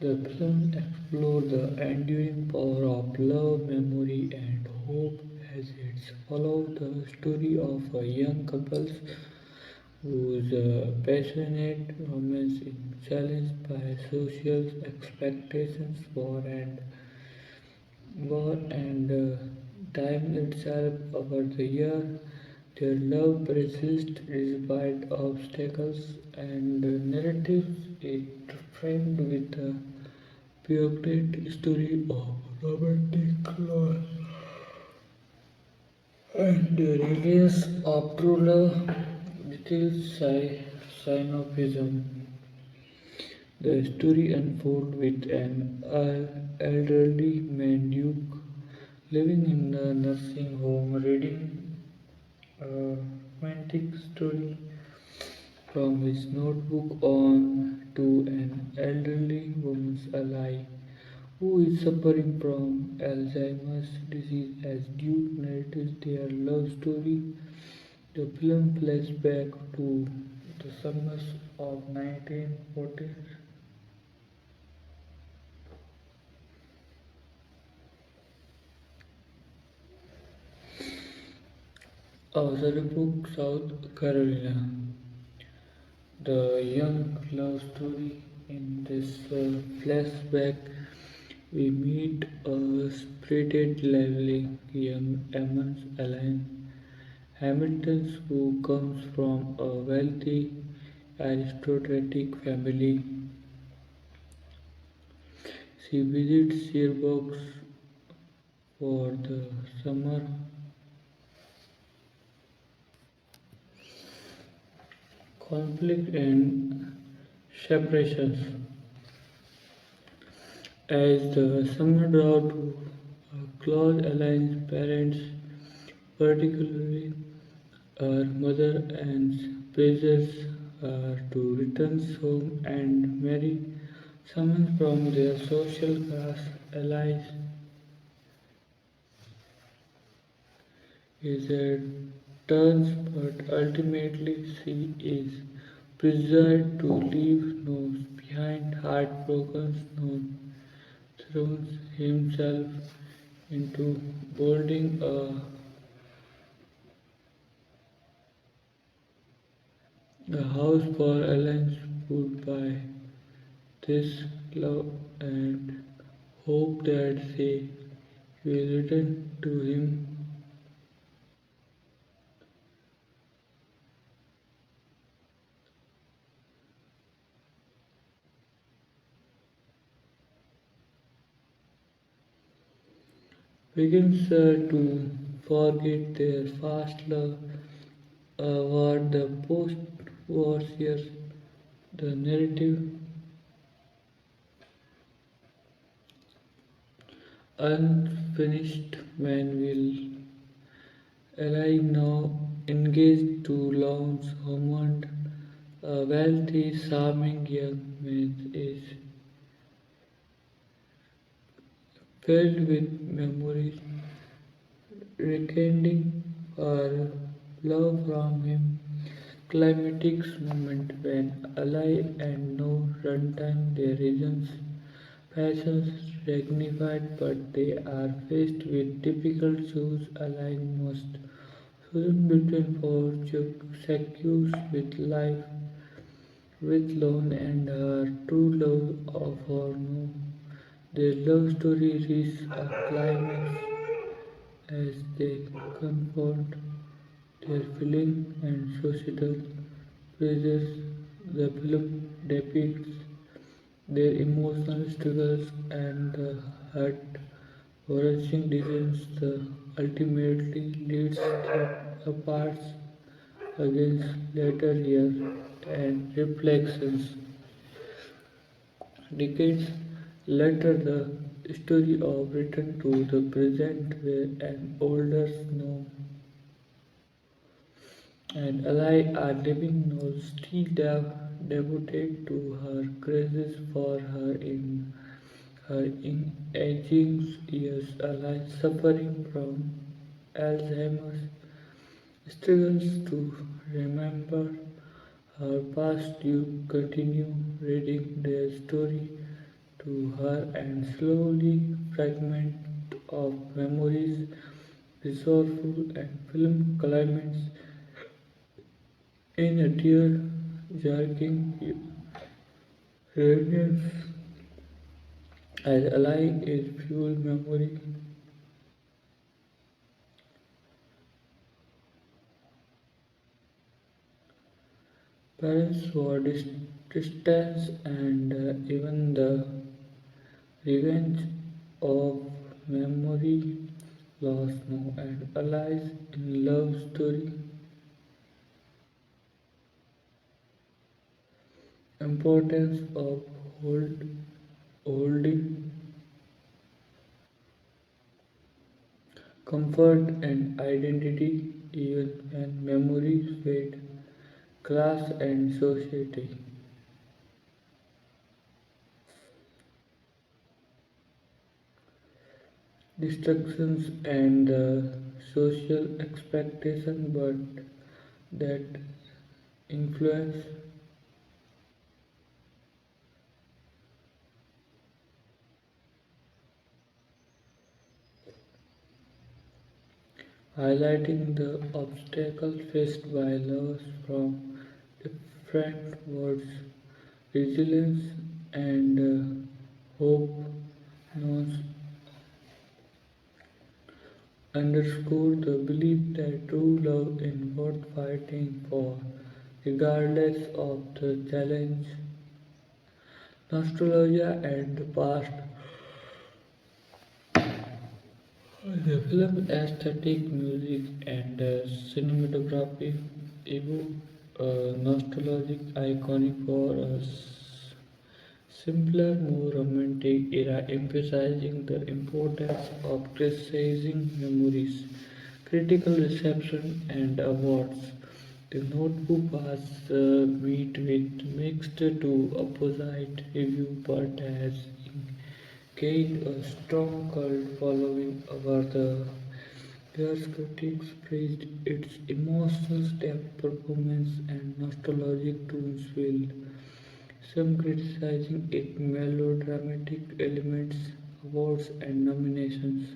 Speaker 1: The film explores the enduring power of love, memory, and hope as it follows the story of a young couple whose passionate romance is challenged by social expectations, war and time itself over the year. Their love persists despite obstacles and narratives. It framed with a poignant story of romantic loss and the release of true love, little sign of ism. The story unfolds with an elderly man Duke living in a nursing home reading a romantic story from his notebook on to an elderly woman's ally who is suffering from Alzheimer's disease. As Duke narrates their love story, the film flashes back to the summers of 1940. Ozark, South Carolina. The young love story in this flashback, we meet a spirited, lively young Emmons Allen Hamilton who comes from a wealthy aristocratic family. She visits Sherbrooke for the summer. Conflict and separations. As the summer draw to a close alliance, parents, particularly her mother, and pressures her to return home and marry someone from their social class. Allies is a turns, but ultimately she is preserved to leave no behind heartbroken, no throws himself into building a house for Alan's put by this love and hope that she will return to him. Begins to forget their past love, what the post-war years, the narrative unfinished when will Ally now engaged to launch Hammond, a wealthy, charming young man is filled with memories, rekindling her love from him. Climatic moment when Ally and no runtime their reasons, passions magnified, but they are faced with difficult choices. Ally must choose between fortune, secures with life, with lone and her true love of her no. Their love story reaches a climax as they confront their feelings and societal pressures. The film depicts their emotional struggles and the heart-wrenching decisions that ultimately leads them apart against later years and reflections. Decades later, the story of return to the present where an older snow and ally are living now still devoted to her crazes for her in aging years. Ally suffering from Alzheimer's struggles to remember her past. You continue reading their story to her and slowly fragment of memories resourceful, and film climates in a tear-jerking reunions as alike is fuel memory. Parents were distance and even the revenge of memory loss now and allies in love story. Importance of holding comfort and identity even when memories fade, class and society, distractions and social expectation, but that influence highlighting the obstacles faced by lovers from different worlds, resilience and hope notes underscore the belief that true love is worth fighting for, regardless of the challenge. Nostalgia and the past. The film aesthetic, music, and cinematography evoke a nostalgic iconic for a simpler, more romantic era, emphasizing the importance of precising memories, critical reception, and awards. The notebook was met with mixed to opposite review, but has gained a strong cult following over the years. Critics praised its emotional depth, performance, and nostalgic tunes, while some criticizing its melodramatic elements. Awards and nominations.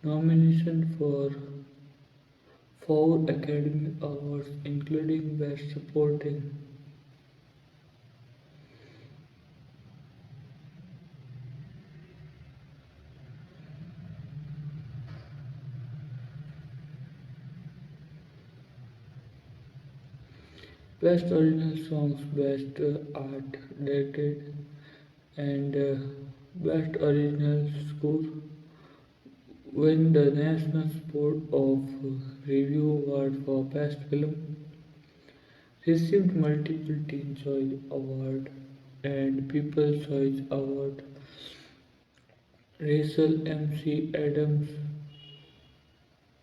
Speaker 1: Nomination for four Academy Awards, including Best Supporting, Best Original Songs, Best Art Directed, and Best Original Score. Win the National Sport of Review Award for Best Film. Received multiple Teen Choice Award and People's Choice Award. Rachel McAdams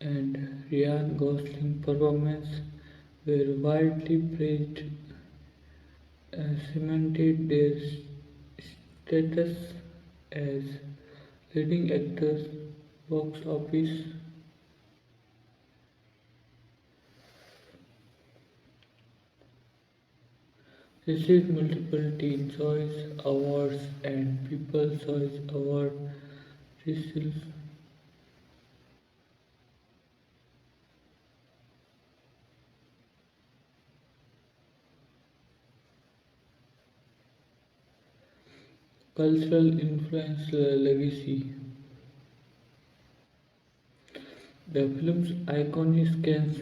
Speaker 1: and Ryan Gosling performance were widely praised and cemented their status as leading actors. Box office received multiple Teen Choice Awards and People's Choice Award. Received cultural influence legacy. The film's iconic scans,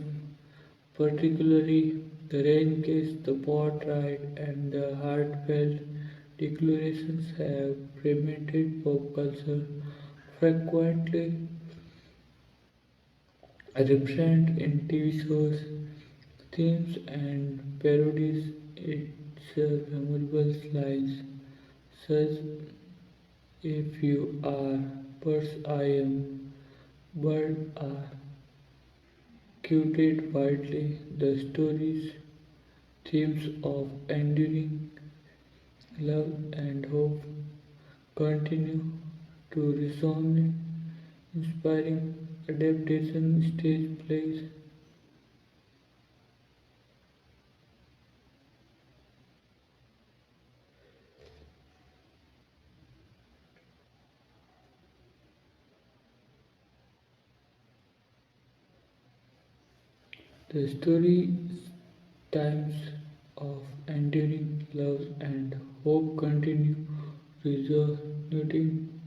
Speaker 1: particularly the rain kiss, the boat ride, and the heartfelt declarations, have permeated pop culture, frequently represented in TV shows, themes, and parodies. Its memorable lines, such if you are birds I am, bird are quoted widely. The story's themes of enduring love and hope continue to resonate, inspiring adaptation stage plays. The story times of enduring love and hope continue resonating.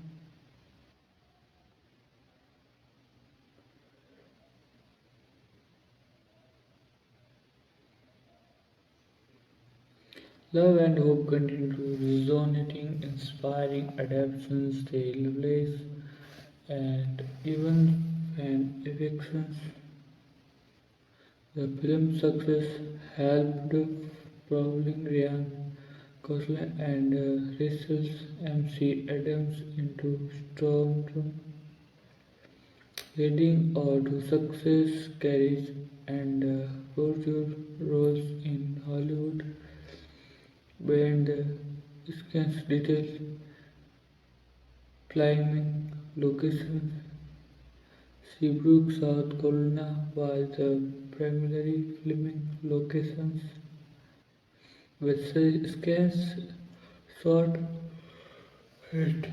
Speaker 1: Love and hope continue resonating, inspiring adaptations, tales, and even fan evictions. The film's success helped propelling Ryan Gosling and Rachel's McAdams into stardom, leading to success, courage, and future roles in Hollywood. Beyond the scans details, climbing locations, Seabrook, South Carolina was the primary filming locations, with scans shot at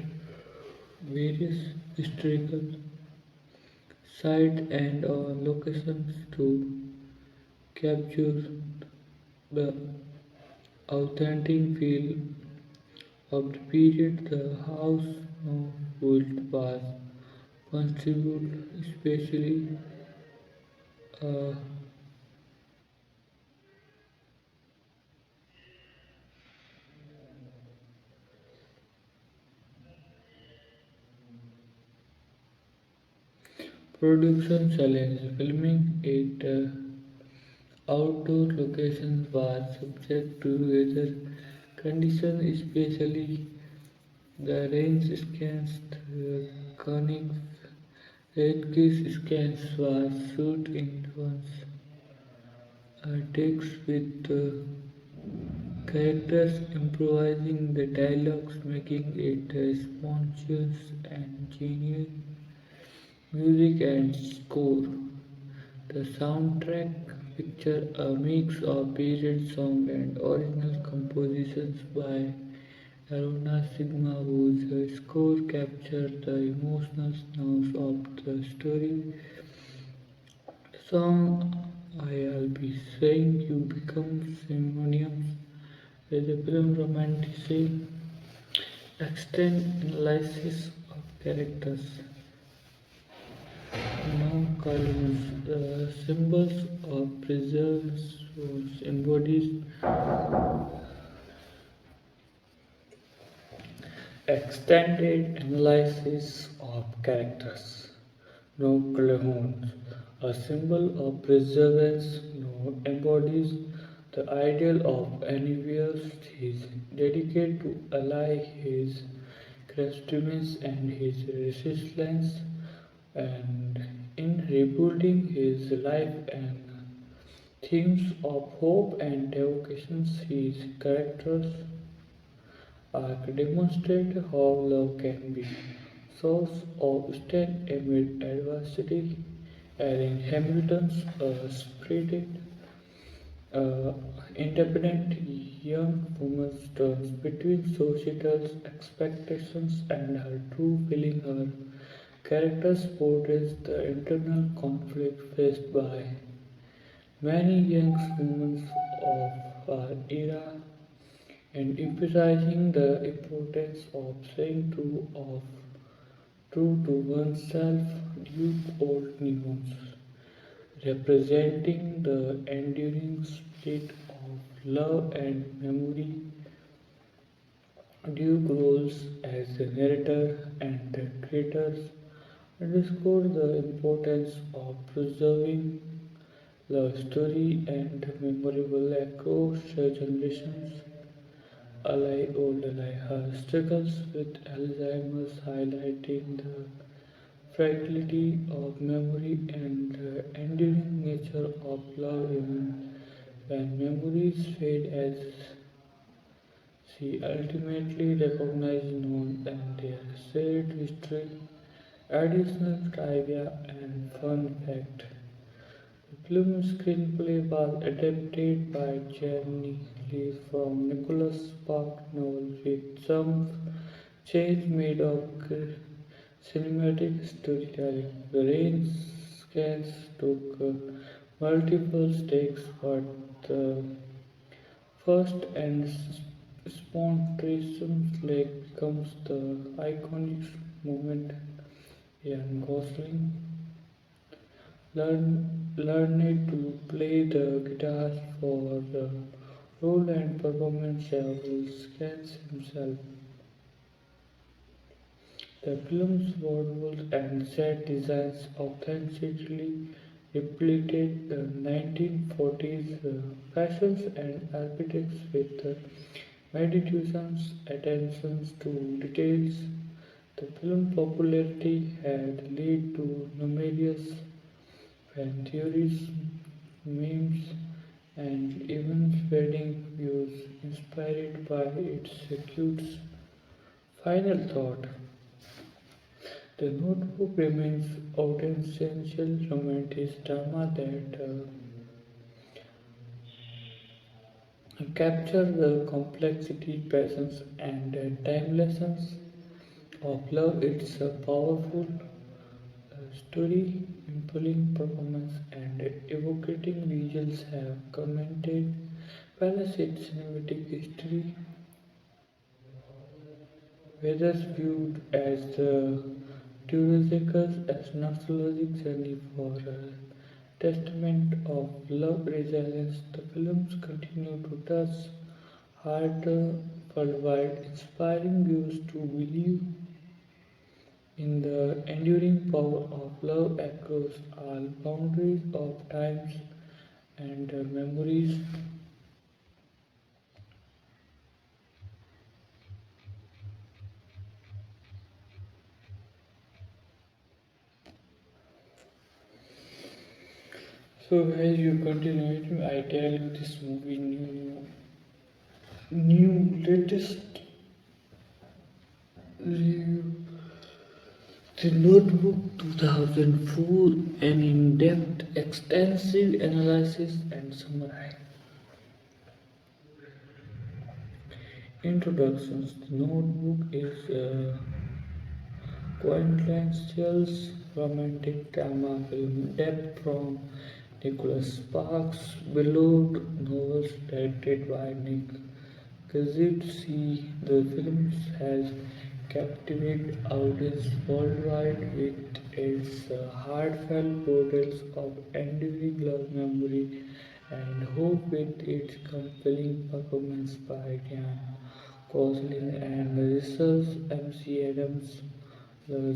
Speaker 1: various historical sites and on locations to capture the authentic feel of the period. The house now built was contributed especially uh, production challenge. Filming it outdoor locations was subject to weather conditions, especially the range scans. The conic range scans was shot in once takes with characters improvising the dialogues, making it spontaneous and genuine. Music and score. The soundtrack features a mix of period song and original compositions by Aruna Sigma, whose score captured the emotional notes of the story. The song I'll Be Saying You become synonymous with the film romanticism, extend analysis of characters. Now columns, the symbols of preserves was embodies extended analysis of characters. No clones, a symbol of perseverance, no embodies the ideal of anywhere is dedicated to ally his craftiness and his resilience and in rebuilding his life and themes of hope and devotions his characters arc demonstrate how love can be source of strength amid adversity, adding Hamilton's spirited, uh, independent young woman turns between societal expectations and her true feeling. Her characters portrays the internal conflict faced by many young women of our era and emphasizing the importance of staying true to oneself. Duke Old News, representing the enduring spirit of love and memory. Duke roles as the narrator and the creators underscore the importance of preserving the story and memorable across generations. Ally Old Ally her struggles with Alzheimer's, highlighting the fragility of memory and the enduring nature of love even when memories fade as she ultimately recognizes known and their shared history. Additional trivia and fun fact. The film screenplay was adapted by Jeremy Lee from Nicholas Sparks novel with some change made of cinematic storytelling. The rain scans took multiple stakes, but the first and spontaneous lake becomes the iconic moment. Young Gosling learned to play the guitar for the role and performance will sketch himself. The film's visuals and set designs authentically replicated the 1940s fashions and architects with meticulous attention to details. The film's popularity had led to numerous fan theories, memes, and even spreading views inspired by its cute final thought. The notebook remains quintessential romantic drama that captures the complexity, passions, and timelessness of love. It's a powerful story, impelling performance, and evocating visuals have commented Palace its cinematic history, whether viewed as the Turozeka's as nostalgic journey for a testament of love resilience, the films continue to touch heart worldwide, inspiring viewers to believe in the enduring power of love across all boundaries of times and memories. So as you continue, I tell you this movie new latest review. The Notebook 2004, an in-depth, extensive analysis and summary. Introductions. The Notebook is a quintessential romantic drama film depth from Nicholas Sparks' beloved novels directed by Nick Gazette. The film has captivated audiences worldwide with its heartfelt portrayals of enduring love, memory, and hope with its compelling performance by Ryan Gosling and research McAdams. The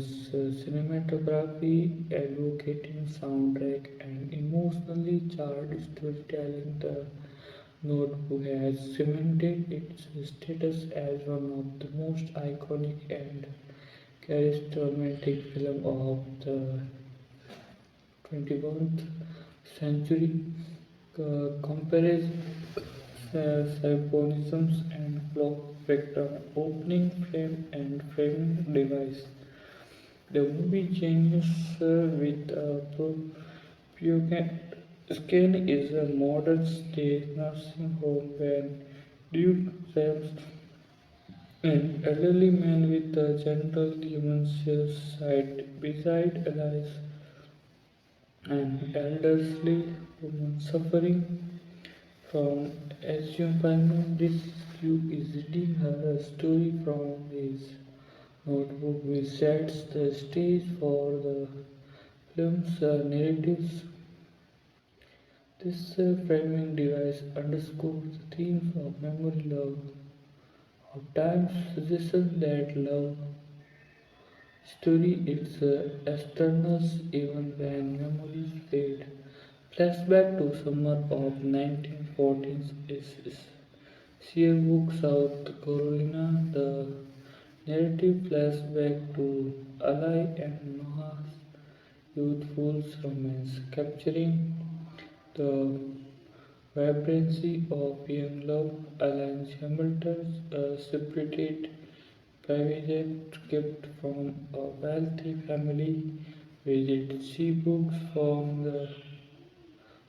Speaker 1: cinematography, evocating soundtrack, and emotionally charged storytelling, the Notebook has cemented its status as one of the most iconic and charismatic films of the 21st century. Comparison, symbolisms, and plot breakdown, opening frame and framing device. The movie changes with a Puget Skin is a modern state nursing home when Duke James, an elderly man with a gentle dementia, side beside Alice, an elderly woman suffering from Alzheimer's. This Duke is reading her a story from his notebook, which sets the stage for the film's narratives. This framing device underscores the themes of memory, love, of time, suggesting that love story is external even when memories fade. Flashback to summer of 1914 is Sherbrooke, South Carolina. The narrative flashback to Ali and Noah's youthful romance, capturing the vibrancy of young love. Alan Hamilton's spirited private gift from a wealthy family visit Seabrook's from the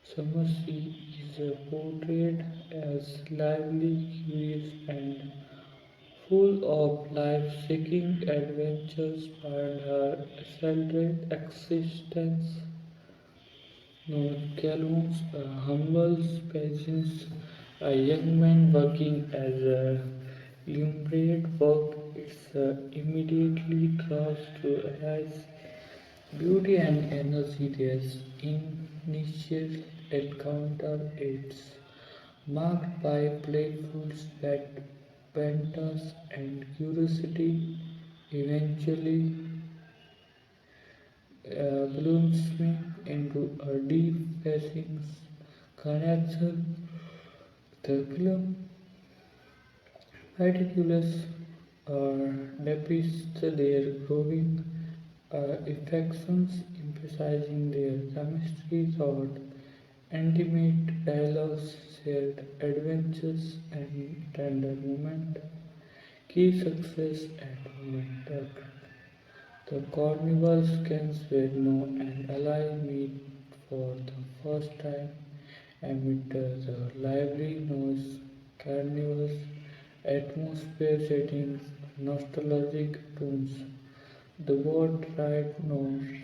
Speaker 1: summer sea is portrayed as lively, curious, and full of life-seeking adventures beyond her sheltered existence. Calhoun's humble patience, a young man working as a lumberjack work, it's immediately draws to Eli's beauty and energy. Their initial encounter is marked by playful banters and curiosity, eventually blossoming into a deep passion connection. The film meticulous depicts their growing affections, emphasizing their chemistry, thought, intimate dialogues, shared adventures, and tender moments. Key success at moment. The carnival scans where No and Ally meet for the first time amid the lively noise, carnival's atmosphere setting nostalgic tunes. The boat ride Norse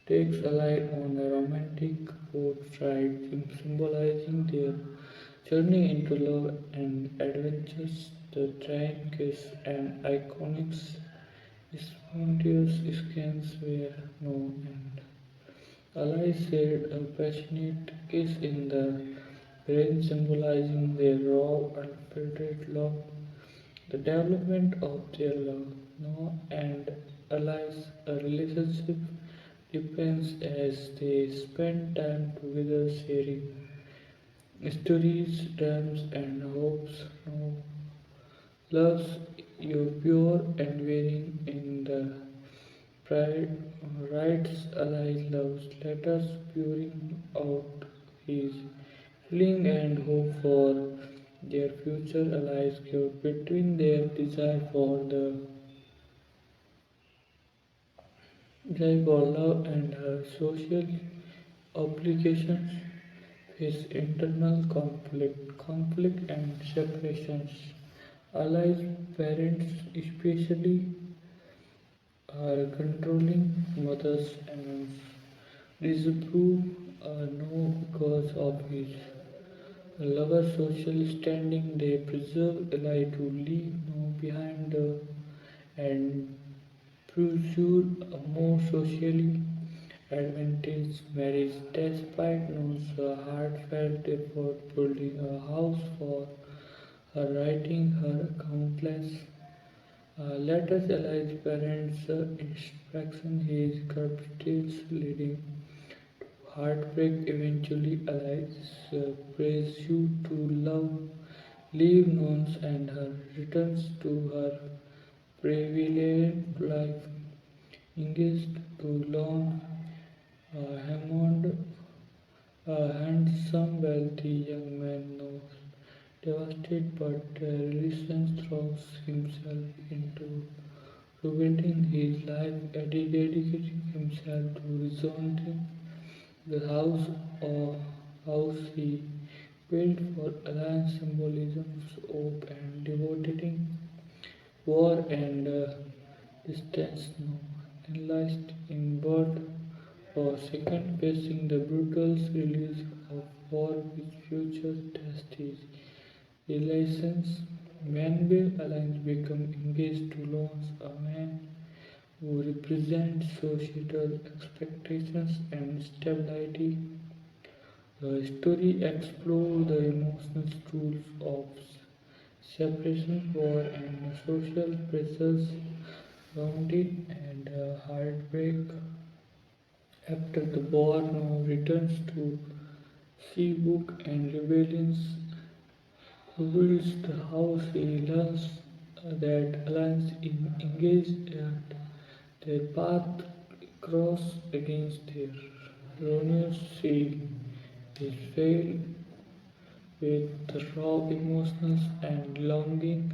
Speaker 1: takes Ally on a romantic boat ride symbolizing their journey into love and adventures. The train kiss and iconic spontaneous scans where No and Ally shared a passionate kiss in the rain symbolizing their raw, unfiltered love. The development of their love, No and Ally's relationship depends as they spend time together sharing stories, dreams, and hopes. No loves you pure and wearing in the pride writes Ally's loves letters pouring out his feeling and hope for their future allies give between their desire for love and her social obligations face internal conflict and separations. Allies' parents, especially, are controlling mothers and disapprove No because of his lower social standing. They preserve Eli to leave No behind and pursue a more socially advantaged marriage despite No's heartfelt effort building a house for her, writing her countless letters. Eli's parents' instruction his captives leading heartbreak. Eventually, Alice pursues to love, leave Nons and her returns to her prevalent life, engaged to Lon Hammond, a handsome, wealthy young man now devastated but reluctant throws himself into rebuilding his life, dedicating himself to restoring the house he built for alliance symbolisms, hope and devoting war and distance now enlisted in birth for second facing the brutal release of war with future test his relations. Manville Alliance become engaged to launch a man who represents societal expectations and stability. The story explores the emotional tools of separation, war, and social pressures, rounding and heartbreak. After the war, now returns to Seabook and rebellions rebuilds the house. He learns that Alliance engaged at their path cross against their erroneous seal is filled with raw emotions and longing,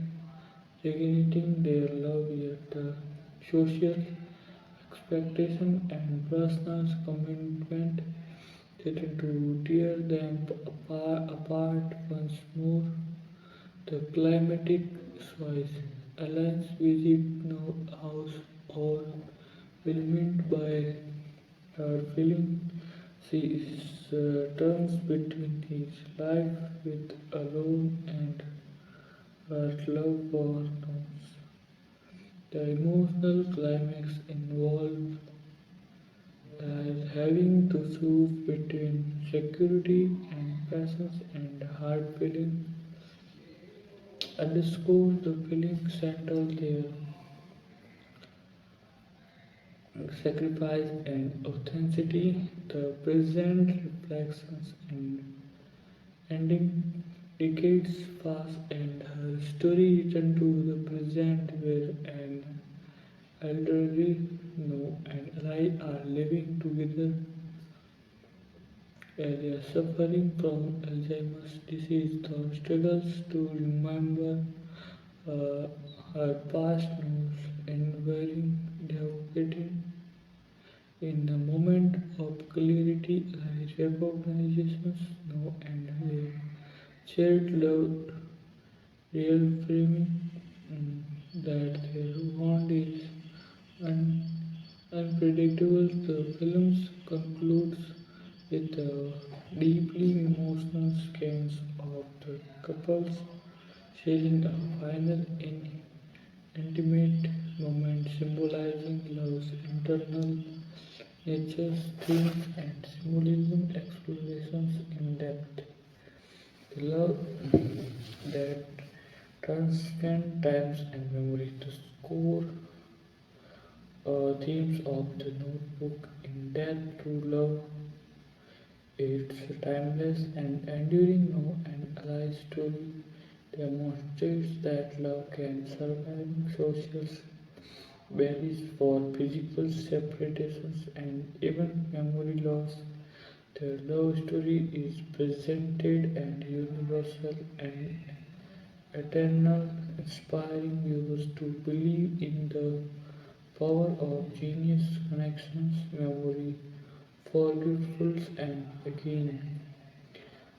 Speaker 1: regretting their love yet social expectation and personal commitment threaten to tear them apart once more. The climatic choice Alliance visit no house overwhelmed by her feeling She turns between his life with alone and her love for Nose. The emotional climax involves having to choose between security and passions and hard feeling underscore the feeling central there sacrifice and authenticity the present reflections and ending decades pass and her story return to the present where an elderly no and ally are living together they are suffering from Alzheimer's disease. The struggles to remember uh, her past knows and very devastating. In the moment of clarity, I recognition snow and their shared love reaffirming that their bond is un- unpredictable. The film concludes with the deeply emotional scenes of the couples sharing a final intimate moment symbolizing love's internal nature, themes, and symbolism explorations in depth. The love that transcends times and memory. The core themes of the notebook in depth through love. Its timeless and enduring no and alive story demonstrates that love can survive social barriers for physical separations and even memory loss. The love story is presented and universal and eternal, inspiring viewers to believe in the power of genius connections, memory, forgetfuls, and again.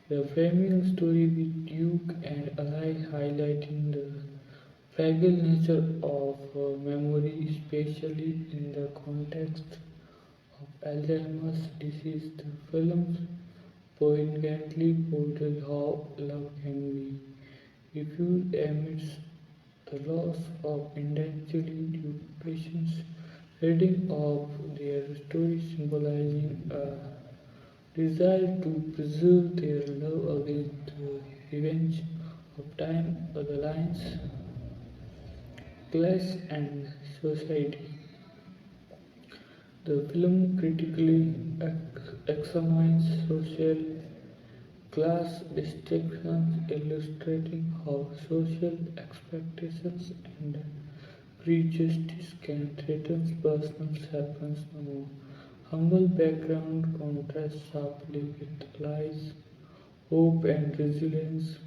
Speaker 1: The framing story with Duke and Ally highlighting the fragile nature of memory, especially in the context of Alzheimer's disease. The film poignantly portrays how love can be refused amidst the loss of intentionally due patients. Reading of their story symbolizing a desire to preserve their love against the revenge of time, the lines, class, and society. The film critically examines social class distinctions, illustrating how social expectations and prejudice can threaten personal happiness. No humble background contrasts sharply with lies, hope, and resilience.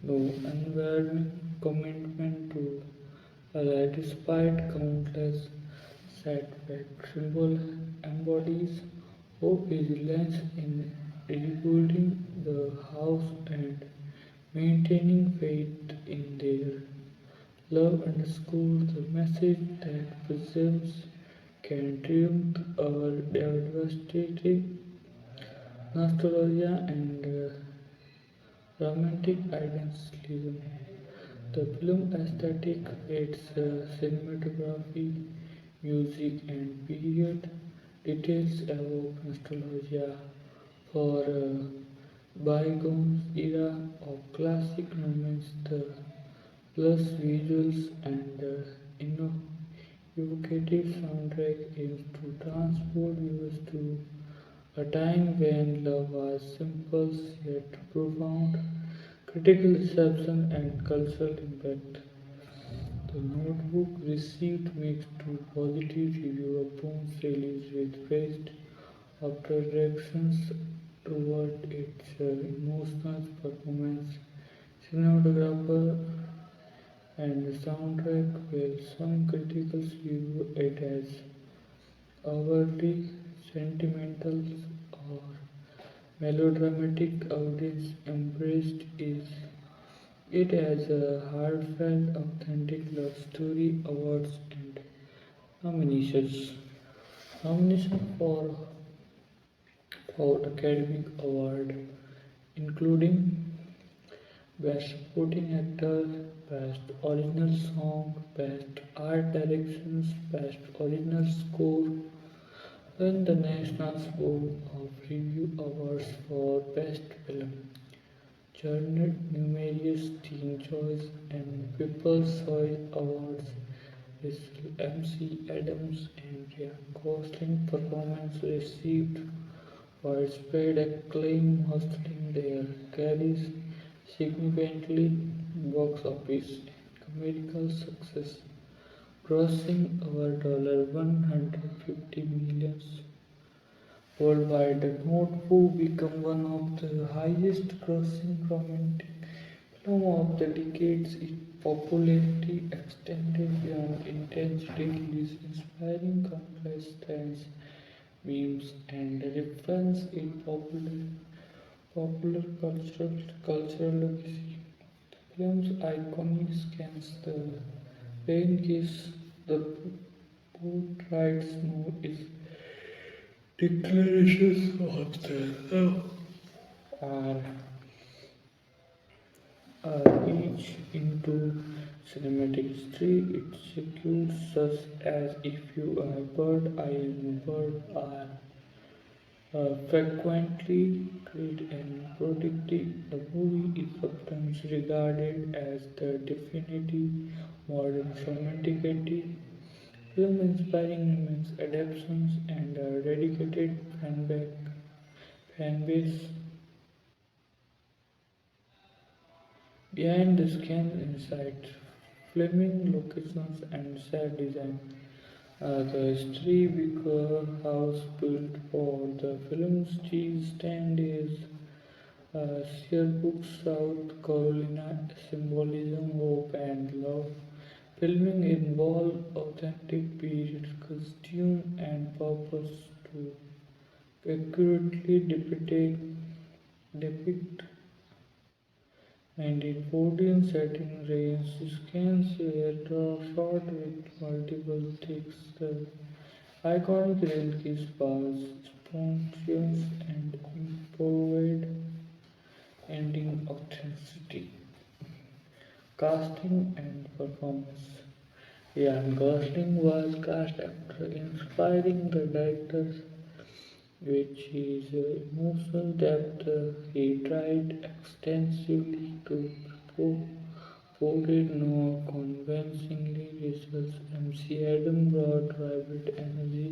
Speaker 1: No unwavering commitment to despite countless setbacks. Symbol embodies hope, resilience in rebuilding the house and maintaining faith in their love underscores the message that presence can triumph over devastating nostalgia and romantic idealism. The film aesthetic, its cinematography, music, and period details evoke nostalgia for bygone era of classic moments. The plus visuals and evocative soundtrack aims to transport viewers to a time when love was simple yet profound, critical reception and cultural impact. The Notebook received mixed to positive review upon release with praised after reactions toward its emotional performance, cinematographer, and soundtrack, while some critics view it as overtly sentimental or melodramatic. Audience embraced it as a heartfelt, authentic love story. Awards and nominations. Nomination for for Academy Award, including Best Supporting Actor, Best Original Song, Best Art Directions, Best Original Score, and the National Board of Review Awards for Best Film. Garnered numerous Teen Choice and People's Choice Awards. His McAdams and Gosling performance received widespread acclaim, hosting their careers significantly box office and commercial success, crossing over $150 million worldwide. The Notebook became one of the highest grossing romantic film of the decades. Its popularity extended beyond intense release, inspiring countless fans, memes, and reference in popular cultural legacy. The film's iconic scans the rain kiss, the boat rides snow is declarations of the love are each into cinematic history. It secures us as if you are a bird, I am a bird, are frequently treated and protected. The movie is sometimes regarded as the definitive modern romantic film, inspiring immense adaptations and a dedicated fan base. Behind the scenes insights, filming locations and set design. The history Wicker House built for the film's cheese stand is Sherbrooke, South Carolina. Symbolism, hope, and love. Filming involved authentic period costume and purpose to accurately depict 1914 setting range scans were shot with multiple takes. The iconic rail was spontaneous and improvised, ending authenticity. Casting and performance. Ryan Gosling was cast after inspiring the director's which is emotional depth. He tried extensively to portray no convincingly results. MC Adam brought vibrant energy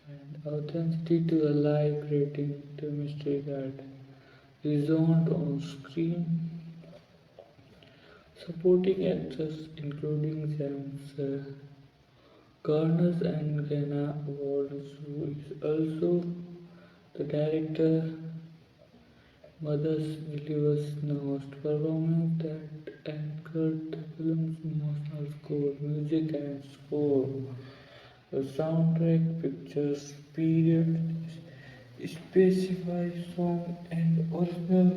Speaker 1: and authenticity to the live, creating chemistry that resonated on screen. Supporting actors including James Garner and Gena Walls, who is also the director. Mother's Miller's announced performance that anchored the film's emotional score, music and score. The soundtrack pictures period specified song and original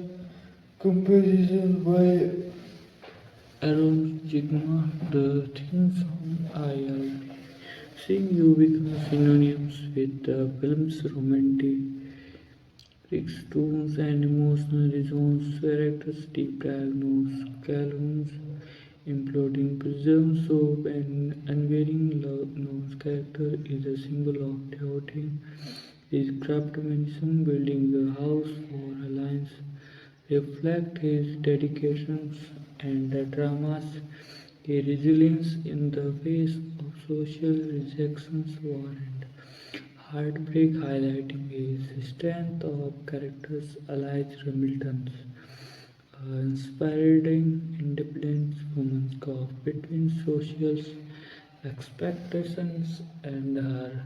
Speaker 1: composition by Aaron Jigma. The theme song I'll Be Seeing You become synonymous with the film's romantic tones and emotional resonance. Characters deep diagnose Calhoun's imploding prison soap and unwavering love. No's character is a symbol of devoting his craftsmanship, building the house for alliance, reflect his dedications and the dramas, his resilience in the face of social rejections, war, and heartbreak, highlighting his strength of characters. Elijah Hamilton's inspiring independent woman's gulf between social expectations and her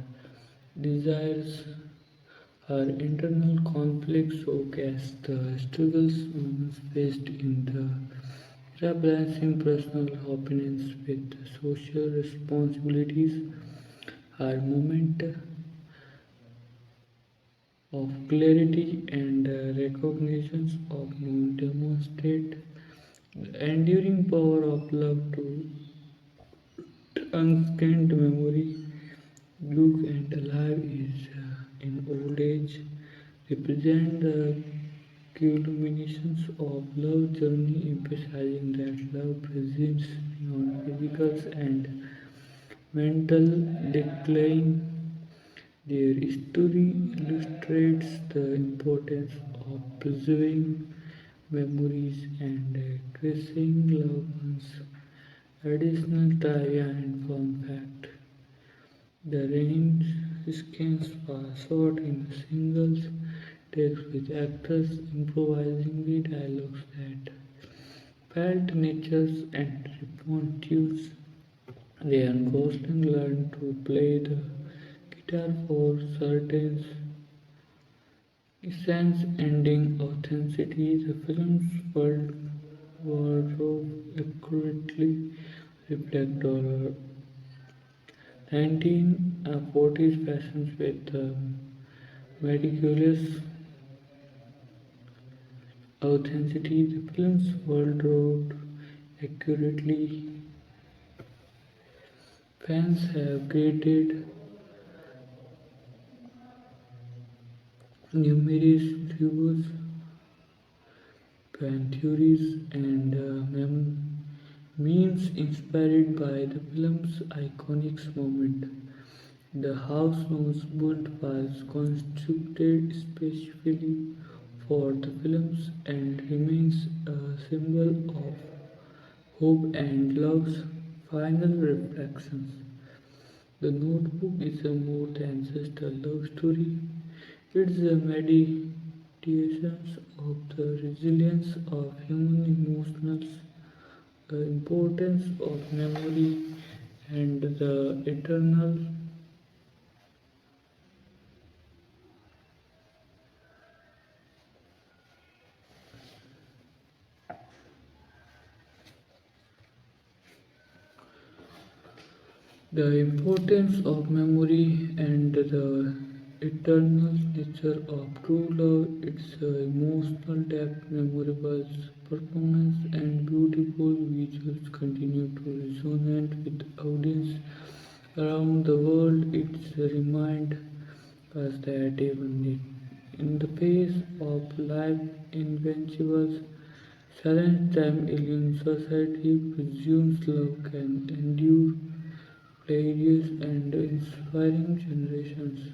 Speaker 1: desires. Her internal conflicts showcase the struggles women faced in the era, balancing personal happiness with social responsibilities. Her moment of clarity and recognition of moon demonstrate the enduring power of love to unscanned memory. Luke and alive is in old age. represent the culminations of love journey, emphasizing that love presents beyond physical and mental decline. Their story illustrates the importance of preserving memories and cherishing loved ones. Additional trivia and fun fact: the range skins were shot in singles takes with actors improvising the dialogues that felt natural and spontaneous. Ryan Gosling learned to play the guitar for certain scenes, ending authenticity. The film's wardrobe accurately reflects our 1940s fashions with meticulous authenticity. The film's wardrobe accurately fans have created numerous reviews, fan theories, and memes inspired by the film's iconic moment. The house boat was constructed specially for the films and remains a symbol of hope and love's final reflections. The Notebook is a more than just a love story. It's a meditation of the resilience of human emotions, the importance of memory, and the eternal. The importance of memory and the eternal nature of true love, its emotional depth, memorable performance, and beautiful visuals continue to resonate with audience around the world. It's a remind us that even in the face of life invincibles, silent time alien society presumes love can endure hilarious and inspiring generations.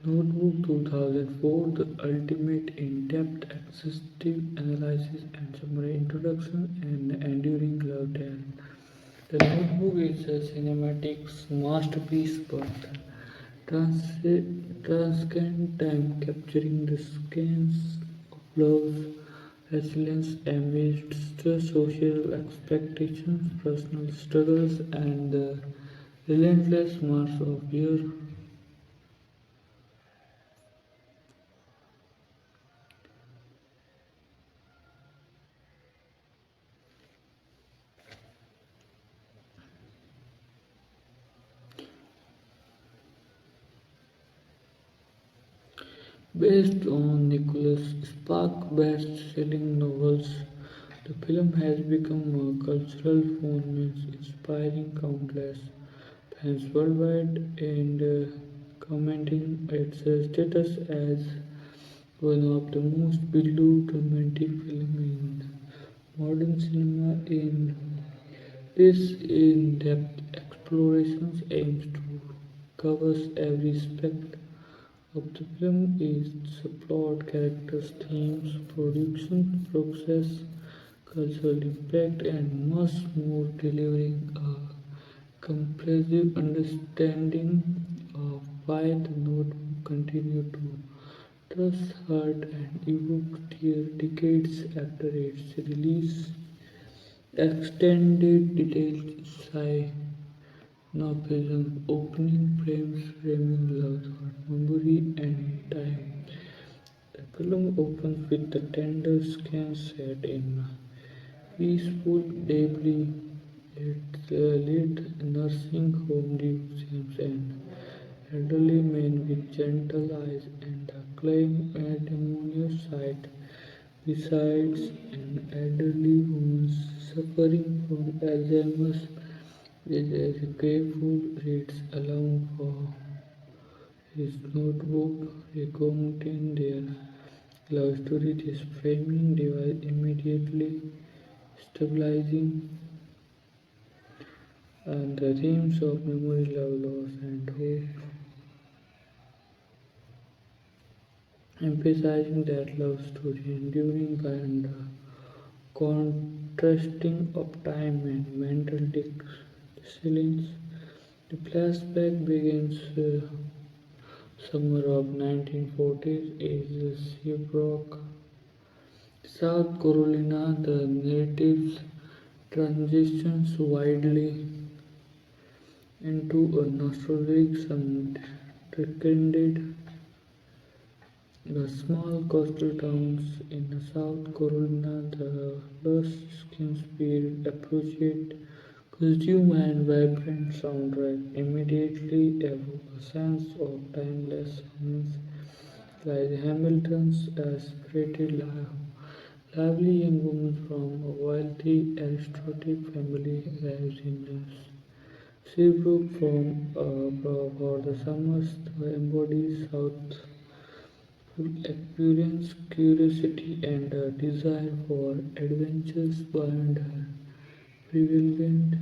Speaker 1: Notebook 2004, the ultimate in-depth, exhaustive analysis and summary introduction and enduring love tale. The Notebook is a cinematic masterpiece, but transcend time, capturing the scenes of love, resilience amidst social expectations, personal struggles, and the relentless march of years. Based on Nicholas Sparks' best-selling novels, the film has become a cultural phenomenon, inspiring countless fans worldwide and commenting its status as one of the most beloved romantic films in modern cinema. In this in-depth exploration aims to cover every aspect of the film its plot, characters, themes, production process, cultural impact, and much more, delivering a comprehensive understanding of why the notebook continued to trust, hurt, and evoke tears decades after its release. Extended detailed synopsis, opening frames, framing love, thought, memory, and time. The film opens with the tender scan set in peaceful, deeply It leads nursing home museums and elderly men with gentle eyes and a claim matrimonial site. Besides, an elderly woman suffering from Alzheimer's with a grateful reads aloud for his notebook, recounting their love story. This framing device immediately stabilizing and the themes of memory, love, loss, and hope, emphasizing that love story enduring and contrasting of time and mental resilience. The flashback begins summer of 1940s is Seabrook, South Carolina. The natives transitions widely into a nostalgic stricken the small coastal towns in South Carolina, the lush skin spirit appreciate costume and vibrant soundtrack immediately evoke a sense of timelessness, like Hamilton's spirited lively young woman from a wealthy aristocratic family arrives in Seabrook for the summers to embody South experience curiosity and a desire for adventures beyond her prevalent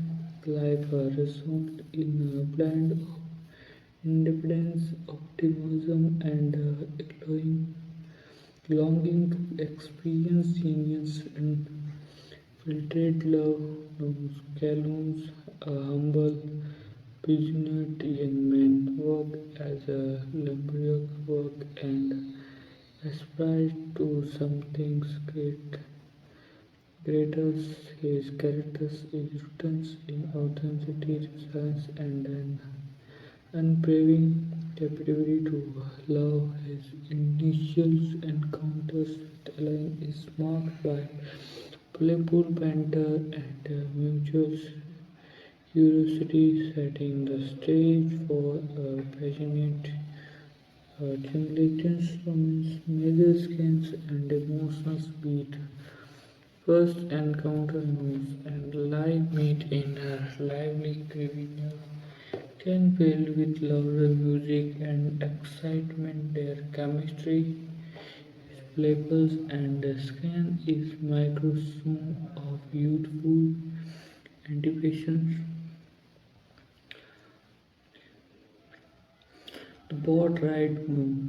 Speaker 1: life resonated in a blend of independence, optimism, and glowing longing to experience genius and filtered love knows Calhoun's a humble, passionate young man worked as a lumberjack work and aspired to something greater. His character's irritants in authenticity, resilience, and an unwavering capability to love. His initial encounters with Elaine is marked by playful banter and mutual curiosity, setting the stage for a passionate Chingleton's romance, major skins and emotional beat. First encounter news and live meet in her lively criminal can filled with louder music and excitement. Their chemistry is playful and the skin is microsome of youthful anticipation. The boat ride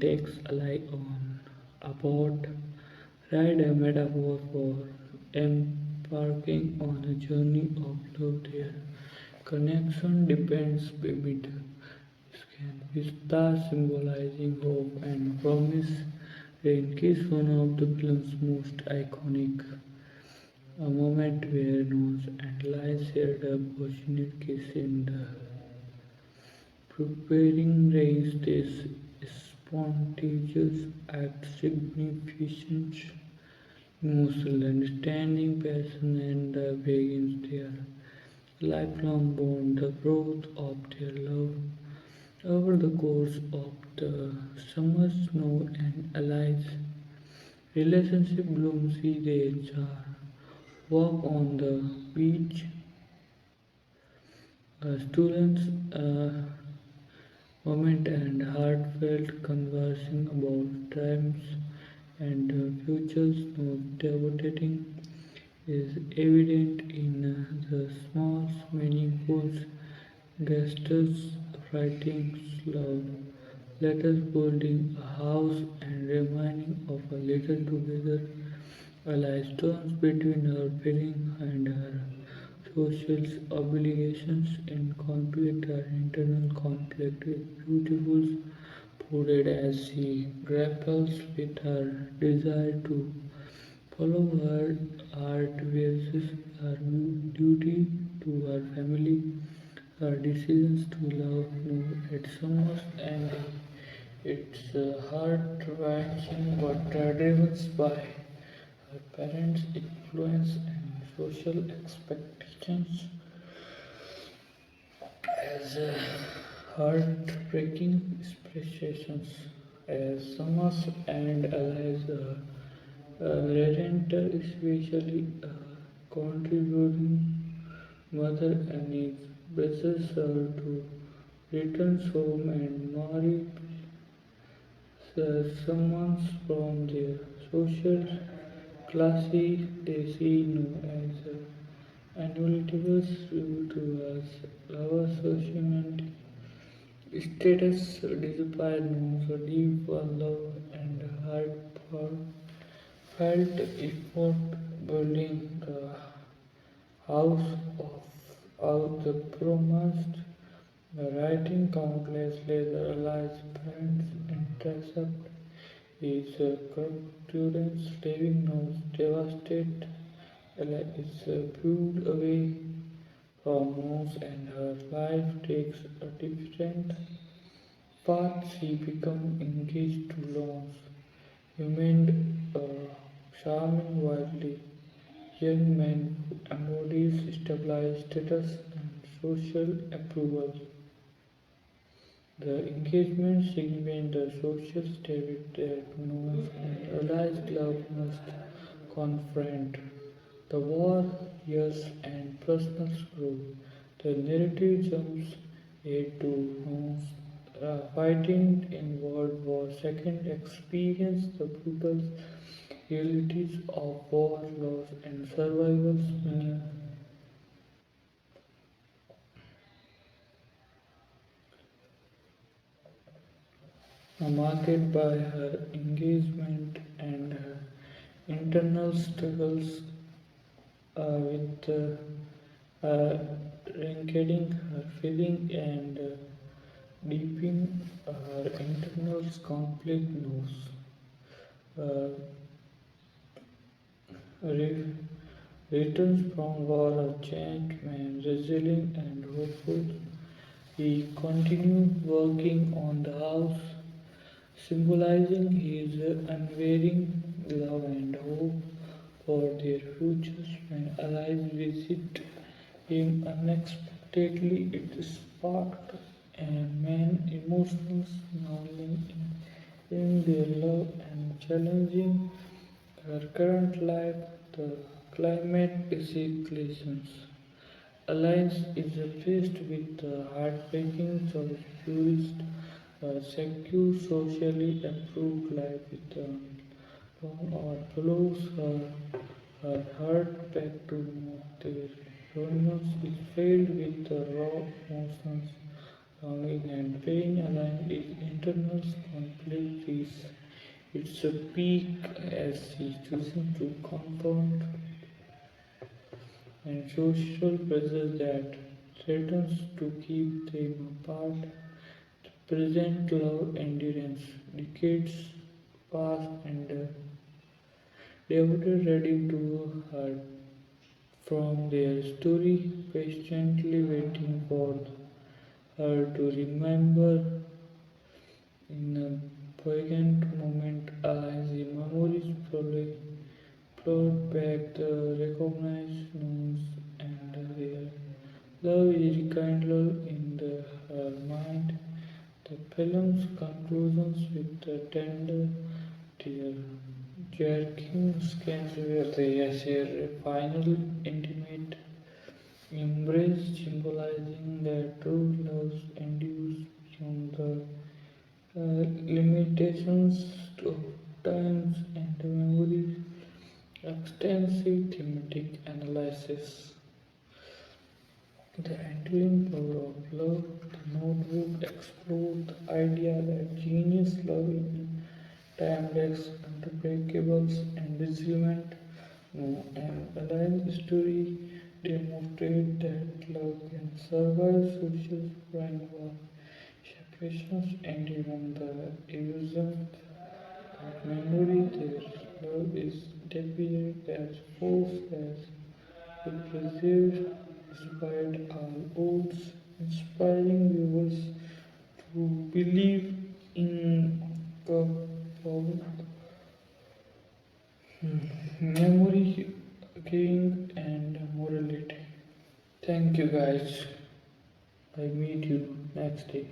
Speaker 1: takes a lie on a boat ride, a metaphor for embarking on a journey of love. Their connection depends amid skin, vista symbolizing hope and promise. Rain kiss, one of the film's most iconic, a moment where Nose and Lies shared a passionate kiss in the preparing race. This spontaneous act significant emotional understanding, passion, and begins their lifelong bond, the growth of their love over the course of the summer snow and allies. Relationship blooms, see their jar, walk on the beach, students. Moment and heartfelt conversing about dreams and futures. No devoting is evident in the small, meaningful gestures, writing love letters, building a house, and reminding of a little together. Allies turns between her feeling and her social obligations in conflict. Her internal conflict is beautiful, portrayed as she grapples with her desire to follow her art versus her duty to her family, her decisions to love more at summer's end. It's heart-wrenching but driven by her parents' influence and social expectations. as heartbreaking expressions as Samas and Elias Renter, especially contributing mother Annie presses her to return home and marry someone from their social classy they see no as inevitable due to us our social status despite no deep love and heartfelt effort building the house of the promised the writing countless laser allies parents intercept his concurrence leaving no devastated Ella is pulled away from Moose and her life takes a different path. She becomes engaged to Lawrence, remained a charming, wildly young man who embodies stabilized status and social approval. The engagement signals the social state that knows and realized love must confront the war, years, and personal growth. The narrative jumps into fighting in World War II, experience the brutal realities of war, loss, and survival's meaning. Marked by her engagement and her internal struggles with ranking her feeling and deepening her internal conflict knows. Uh, re- Returns from war a changed man, resilient and hopeful. He continued working on the house, symbolizing his unwavering love and hope for their futures. When allies visit him unexpectedly, it sparked a man emotional snarling in their love and challenging her current life. The climate escalations. Alliance is faced with the heartbreaking choice tourist secure socially approved life with long or follows her heart back to their romance is filled with the raw emotions, longing and pain aligned is internal conflict is its a peak as she chooses to confront and social pressure that threatens to keep them apart. The present love endurance, decades pass and devoted ready to her from their story, patiently waiting for her to remember in a poignant moment as the memories float back the recognized names and their love is rekindled in her mind. The film's conclusions with the tender tear jerking scans where they share a final intimate embrace symbolizing that true love endures beyond the limitations of times and memories. Extensive thematic analysis. The enduring power of love. The notebook explored the idea that genius love is timeless, unbreakable, and resilient. No, and Align's story demonstrates that love can survive social framework, separations, and even the illusion of memory. Their love is depicted as force as it persists despite all odds, inspiring viewers to believe in power, memory, king, and morality. Thank you, guys. I meet you next day.